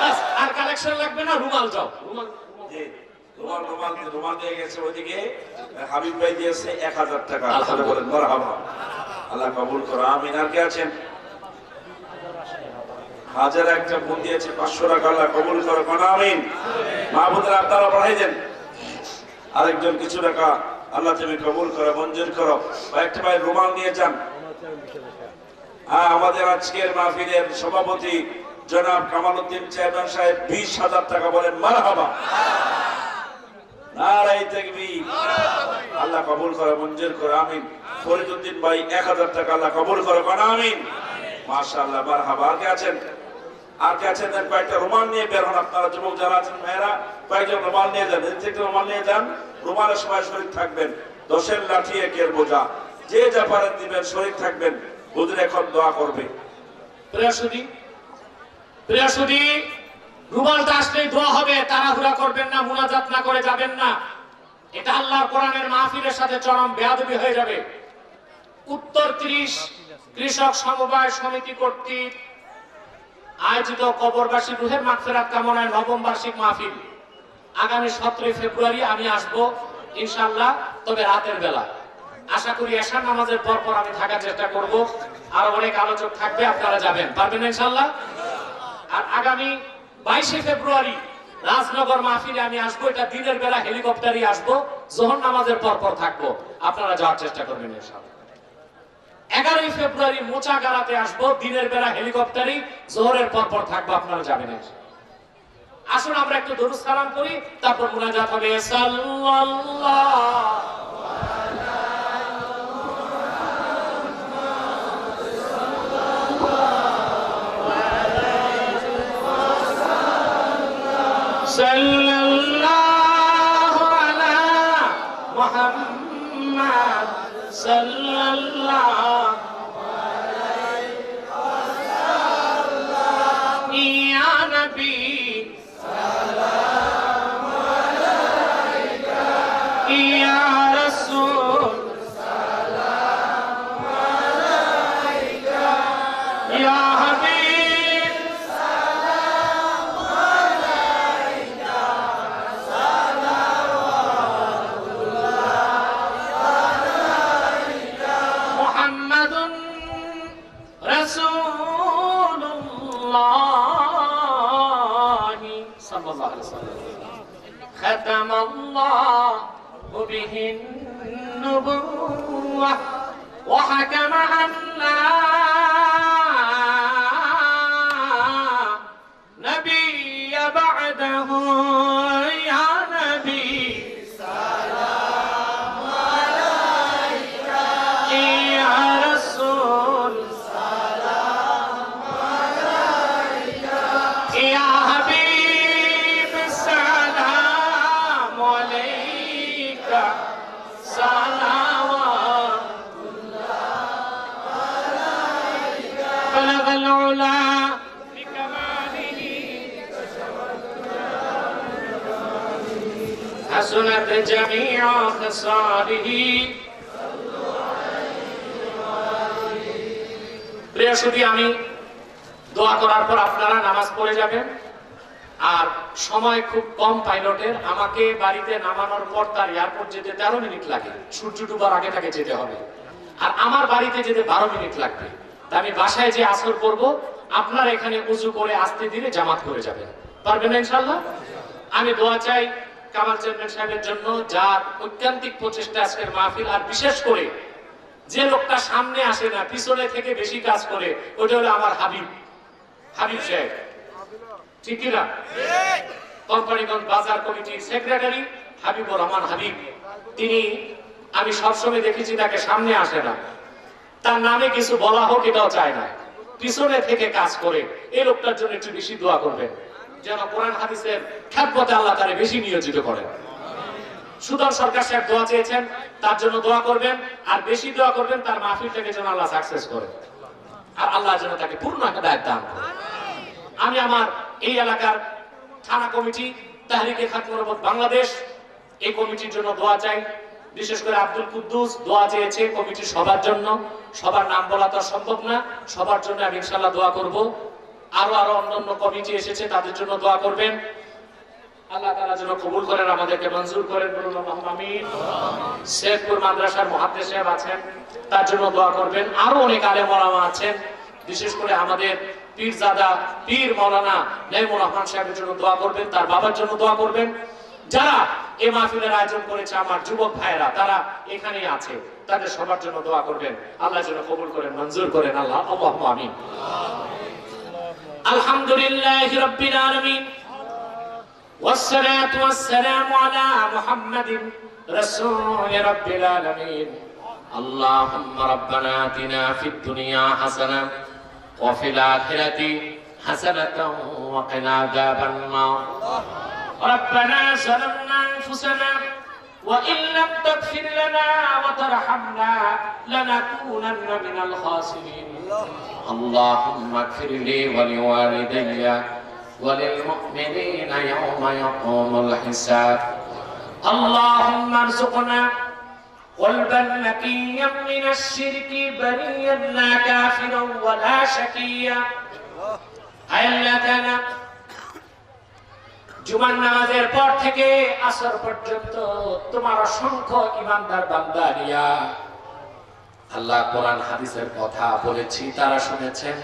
বাস, আর কালেকশন লাগবে না, রুমাল যাও। রুমাল দিয়ে গেছে ওইদিকে, হাবিব ভাই দিয়েছে 1000 টাকা, জোরে বলেন মারহাবা। আল্লাহ কবুল করো, আমিন। আর কে আছেন? হাজার একটা বোন দিয়েছে 500 টাকা, আল্লাহ কবুল করো, আমিন। মাহবুবরা আপনারা বাড়াই দেন। আরেকজন কিছু টাকা, আল্লাহ তুমি কবুল করো, মঞ্জুর করো। একটা ভাই রুমাল নিয়ে যান। আমাদের আজকের মাহফিলের সভাপতি জনাব কামালউদ্দিন চেয়ারম্যান সাহেব 20,000 টাকা, বলেন মারহাবা। নারায়ে তাকবীর। আল্লাহ কবুল করো, মঞ্জুর করো, আমিন। ফরিদউদ্দিন ভাই 1000 টাকা, আল্লাহ কবুল করো, আমিন। মাশাআল্লাহ, মারহাবা। আর কে আছেন? কয়েকটা রুমাল নিয়ে বের হন। আপনারা যুবক যারা আছেন ভাইয়েরা, কয়েকজন রুমাল নিয়ে যান। রুমাল নিয়ে যান, রুমালের সময় শরীর থাকবেন। 10-এর লাঠি 1-এর বোঝা, যে যা পারেন দিবেন, শরীর থাকবেন। হুজুর এখন দোয়া করবে। প্রিয়সুদী, রুমালটা আসলেই দোয়া হবে, তাড়াহুড়া করবেন না, মুনাজাত না করে যাবেন না। এটা আল্লাহর কোরআনের মাহফিলের সাথে চরম বেয়াদবি হয়ে যাবে। উত্তর 30 কৃষক সমবায় সমিতি কর্তৃক আয়োজিত কবরবাসী রুহের মাগফিরাত কামনায় 9ম বার্ষিক মাহফিল আগামী 17 ফেব্রুয়ারি আমি আসবো ইনশাআল্লাহ, তবে রাতের বেলা। আশা করি এশার নামাজের পর আমি থাকার চেষ্টা করব। আর অনেক আলোচক থাকবে, আপনারা যাবেন, পারবেন ইনশাআল্লাহ। আর আগামী 22 ফেব্রুয়ারি রাজনগর মাহফিলে আমি আসবো। এটা দিনের বেলা হেলিকপ্টারই আসবো, যোহর নামাজের পর থাকবো, আপনারা যাওয়ার চেষ্টা করবেন ইনশাআল্লাহ। 11 ফেব্রুয়ারি মোচাগাড়াতে আসবো, দিনের বেলা হেলিকপ্টারই, যোহরের পর থাকবো, আপনারা যাবেন। আসুন আমরা একটু দরুদ সালাম করি, তারপর মুনাজাত হবে। সাল্লাল্লাহু আলা মুহাম্মাদ সাল্লাল্লাহু আলাইহি ওয়াসাল্লাম। ইয়া নবী সাল্লাল্লাহু الله صلى الله عليه وسلم ختم الله به النبوة وحكم أن لا نبي بعده يا نبي سلام عليك يا رسول سلام عليك يا حبيب سلام عليك صلوات بلغ العلا بكماله حسنت جميع خصاله প্রিয় সুধী, আমি দোয়া করার পর আপনারা নামাজ পড়ে যাবেন। আর সময় খুব কম পাইলটের, আমাকে বাড়িতে নামানোর পর তার এয়ারপোর্ট যেতে 13 মিনিট লাগে, সূর্য ডুবার আগে তাকে যেতে হবে। আর আমার বাড়িতে যেতে 12 মিনিট লাগবে। তা আমি বাসায় যে আসর করব, আপনারা এখানে উজু করে আস্তে ধীরে জামাত করে যাবেন। পারবেন না ইনশাআল্লাহ? আমি দোয়া চাই কামাল চেয়ারম্যান সাহেবের জন্য, যার ঐকান্তিক প্রচেষ্টা আজকের মাহফিল। আর বিশেষ করে যে লোকটা সামনে আসে না, পিছনে থেকে বেশি কাজ করে, ওটা হলো আমার হাবিব সাহেব। ঠিক কিনা? কোম্পানিগঞ্জ বাজার কমিটির সেক্রেটারি হাবিবুর রহমান হাবিব। তিনি, আমি সবসময় দেখেছি তাকে সামনে আসে না, তার নামে কিছু বলা হোক এটাও চায় না, পিছনে থেকে কাজ করে। এই লোকটার জন্য একটু বেশি দোয়া করবেন, যেন কোরআন হাদিসের খ্যাতমতে আল্লাহ তারে বেশি নিয়োজিত করেন। সুদন সরকার সাহেব দোয়া চেয়েছেন, তার জন্য দোয়া করবেন। আর বেশি দোয়া করবেন তার মাহফিলটাকে যেন আল্লাহ সাকসেস করে, আর আল্লাহ যেন তাকে পূর্ণ হেদায়েত দান করে। আমি আমার এই এলাকার থানা কমিটি তাহরিকে খাত মুরাদ বাংলাদেশ, এই কমিটির জন্য দোয়া চাই। বিশেষ করে আব্দুল কুদ্দুস দোয়া চেয়েছে কমিটির সবার জন্য। সবার নাম বলা তো সম্ভব না, সবার জন্য আমি ইনশাআল্লাহ দোয়া করব। আরো অন্যান্য কমিটি এসেছে, তাদের জন্য দোয়া করবেন। আল্লাহ তাআলা যেন কবুল করেন, আমাদেরকে মঞ্জুর করেন, বলুন আল্লাহুম্মা আমিন। শেখপুর মাদ্রাসার মুহাদ্দিস সাহেব আছেন, তার জন্য দোয়া করবেন। আরো অনেক আলেম ওলামা আছেন, বিশেষ করে আমাদের পীরজাদা পীর মাওলানা নাইমুর রহমান সাহেবের জন্য দোয়া করবেন, তার বাবার জন্য দোয়া করবেন। যারা এই মাহফিলের আয়োজন করেছে, আমার যুবক ভাইয়েরা, তারা এখানেই আছে, তাদের সবার জন্য দোয়া করবেন। আল্লাহ যেন কবুল করেন, মঞ্জুর করেন। আল্লাহুম্মা আমিন। আলহামদুলিল্লাহি রাব্বিল আলামিন, والصلاة والسلام على محمد رسول رب العالمين. اللهم ربنا آتنا في الدنيا حسنة وفي الآخرة حسنة وقنا عذاب النار. ربنا ظلمنا أنفسنا وإن لم تغفر لنا وترحمنا لنكونن من الخاسرين. اللهم اغفر لي ولوالدي وللمؤمنين يوم يقوم الحساب. اللهم ارزقنا قلبا نقيا من الشرك بريا لا كافرا ولا شقيا. আল্লাহ তাআলা জুমার নামাজের পর থেকে আসর পর্যন্ত তোমার অসংখ্য ঈমানদার বান্দারিয়া আল্লাহ কোরআন হাদিসের কথা বলেছি, তারা শুনেছেন।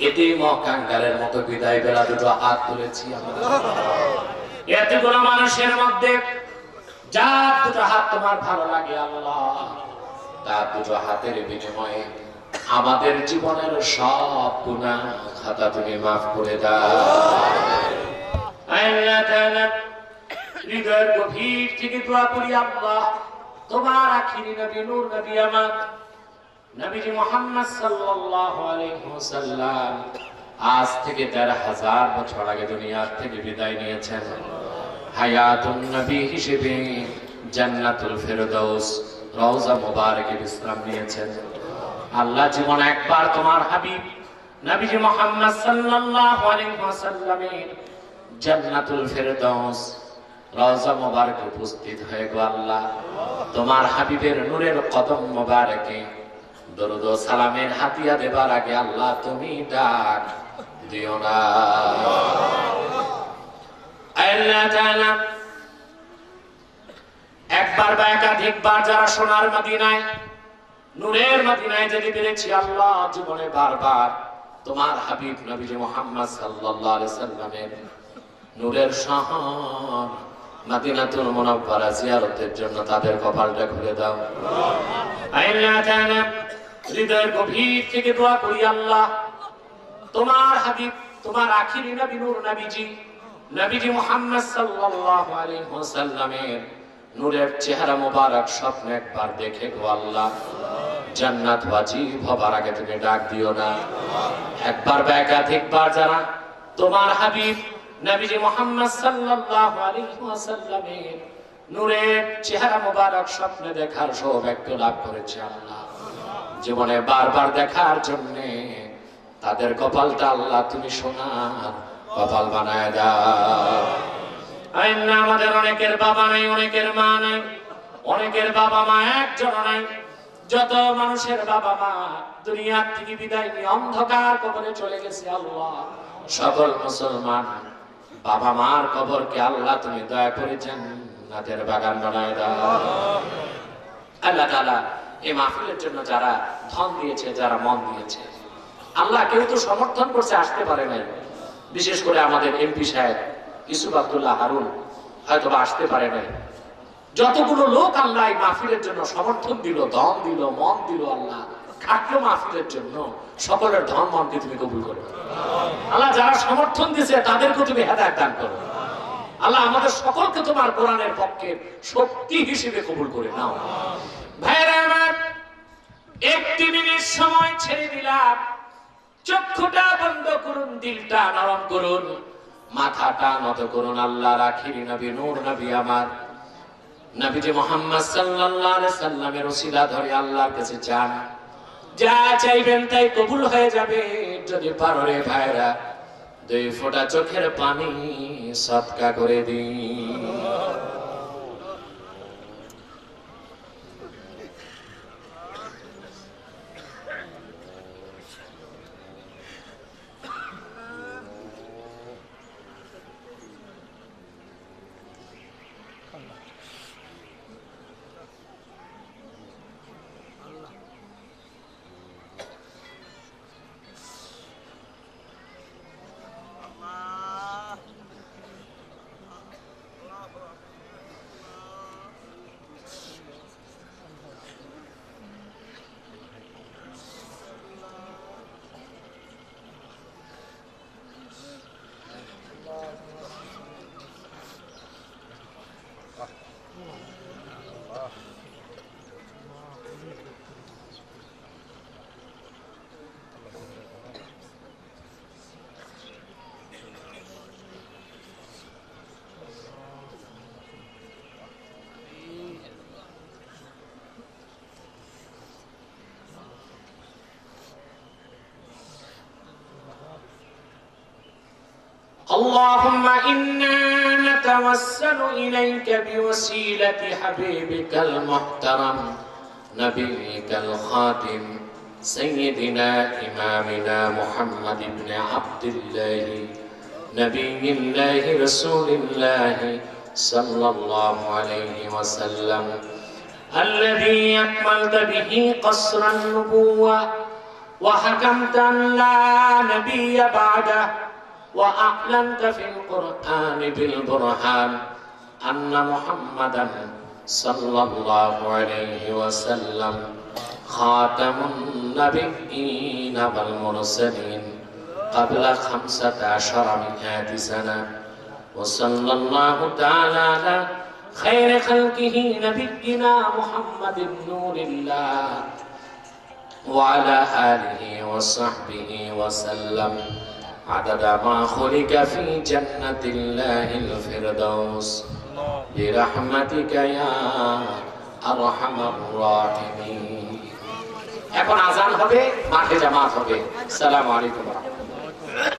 এতিম ও কাঙ্গালের মতো বিদায় বেলা দুটো হাত তুলেছি। এতগুলো মানুষের মধ্যে যার দুটো হাত তোমার ভালো লাগে আল্লাহ, তার দুটো হাতের বিনিময়ে আমাদের জীবনের সব গুনাহ খাতা তুমি মাফ করে দাও। আল্লাহ তাআলা হৃদয়ের গভীর থেকে দোয়া করি, আল্লাহ তোমার আখিরি নবী নূর নবী আমার নবীজি মুহাম্মদ সাল্লাল্লাহু আলাইহি ওয়াসাল্লাম আজ থেকে ১৩,০০০ বছর আগে দুনিয়া থেকে বিদায় নিয়েছেন। হায়াতুন নবী হিসেবে জান্নাতুল ফেরদৌস রওজা মুবারকে বিশ্রাম নিয়েছেন। আল্লাহ জীবন একবার তোমার হাবিব নবীজি মুহাম্মদ সাল্লাল্লাহু আলাইহি ওয়াসাল্লামের জান্নাতুল ফেরদৌস রওজা মুবারকে উপস্থিত হয়ে গো আল্লাহ, তোমার হাবিবের নূরের কদম মুবারকে দরুদ ও সালামের হাতিয়া দেবার আগে আল্লাহ তুমি ডাক দিও না। আল্লাহ তাআলা একবার বা একাধিকবার যারা সোনার মদিনায় নূরের মদিনায় যেতে পেরেছি আল্লাহ, জীবনে বারবার তোমার হাবিব নবীজি মুহাম্মদ সাল্লাল্লাহু আলাইহি সাল্লামের নূরের শহর মদিনাতুল মুনাওয়ারা জিয়ারতের জন্য তাদের কপালটা খুলে দাও। আল্লাহ তাআলা হৃদয়ের গভীর থেকে দোয়া করি, আল্লাহ তোমার হাবিব, তোমার আখিরি নবী নূর নবীজি মুহাম্মদ সাল্লাল্লাহু আলাইহি ওয়াসাল্লামের নূরের চেহারা মোবারক স্বপ্নে একবার দেখে গো আল্লাহ, জান্নাত ওয়াজিব হবার আগে তুমি ডাক দিও না। একবার বা একাধিকবার যারা তোমার হাবিব নবীজি মুহাম্মদ সাল্লাল্লাহু আলাইহি ওয়াসাল্লামের নূরের চেহারা মোবারক স্বপ্নে দেখার সৌভাগ্য লাভ করেছে আল্লাহ, জীবনে বারবার দেখার জন্য তাদের কপালটা আল্লাহ তুমি সোনার কপাল বানায় দাও। আইনা আমাদের অনেকের বাবা নাই, অনেকের মা নাই, অনেকের বাবা মা একজন নাই। যত মানুষের বাবা মা দুনিয়া থেকে বিদায় নিয়ে অন্ধকার কবরে চলে গেছে আল্লাহ, সকল মুসলমান বাবা মার কবরকে আল্লাহ তুমি দয়া করে জান্নাতের বাগান বানায় দাও। আল্লাহ তাআলা এই মাহফিলের জন্য যারা ধন দিয়েছে, যারা মন দিয়েছে, আল্লাহ কেউ তো সমর্থন করছে, আসতে পারে নাই। বিশেষ করে আমাদের এমপি সাহেব ইউসুফ আব্দুল্লাহ হারুন হয়তো আসতে পারে নাই। যতগুলো লোক আল্লাহ এই মাহফিলের জন্য সমর্থন দিল, ধন দিল, মন দিল, আল্লাহ খাটলো মাহফিলের জন্য, সকলের ধন মনকে তুমি কবুল করো আল্লাহ। যারা সমর্থন দিয়েছে তাদেরকে তুমি হেদায়েত দান করো আল্লাহ। আমাদের সকলকে তোমার কোরআনের পক্ষে শক্তি হিসেবে কবুল করে নাও। ভাইরা আমার, একটি মিনিট সময় ছেড়ে দিলাম, চক্ষুটা বন্ধ করুন, দিলটা নরম করুন, মাথাটা নত করুন। আল্লাহর আখিরি নবী নূর নবী আমার নবীজি মুহাম্মদ সাল্লাল্লাহু আলাইহি সাল্লামের ওসিলা ধরে আল্লাহর কাছে চান, যা চাইবেন তাই কবুল হয়ে যাবে। যদি পারো রে ভাইরা, 2 ফোঁটা চোখের পানি সদকা করে দিন। اللهم إنا نتوسل إليك بوسيلة حبيبك المحترم نبيك الخاتم سيدنا إمامنا محمد بن عبد الله نبي الله رسول الله صلى الله عليه وسلم الذي أكملت به قصر النبوة وحكمت أن لا نبي بعده وأعلنت في القرآن بالبرهان أن محمدا صلى الله عليه وسلم خاتم النبيين والمرسلين قبل 1500 سنة وصلى الله تعالى على خير خلقه نبينا محمد نور الله وعلى آله وصحبه وسلم عدد ما خلق في جنة الله الفردوس برحمتك يا أرحم الراحمين। এখন আজান হবে, মাঠে জামাত হবে। আসসালামু আলাইকুম।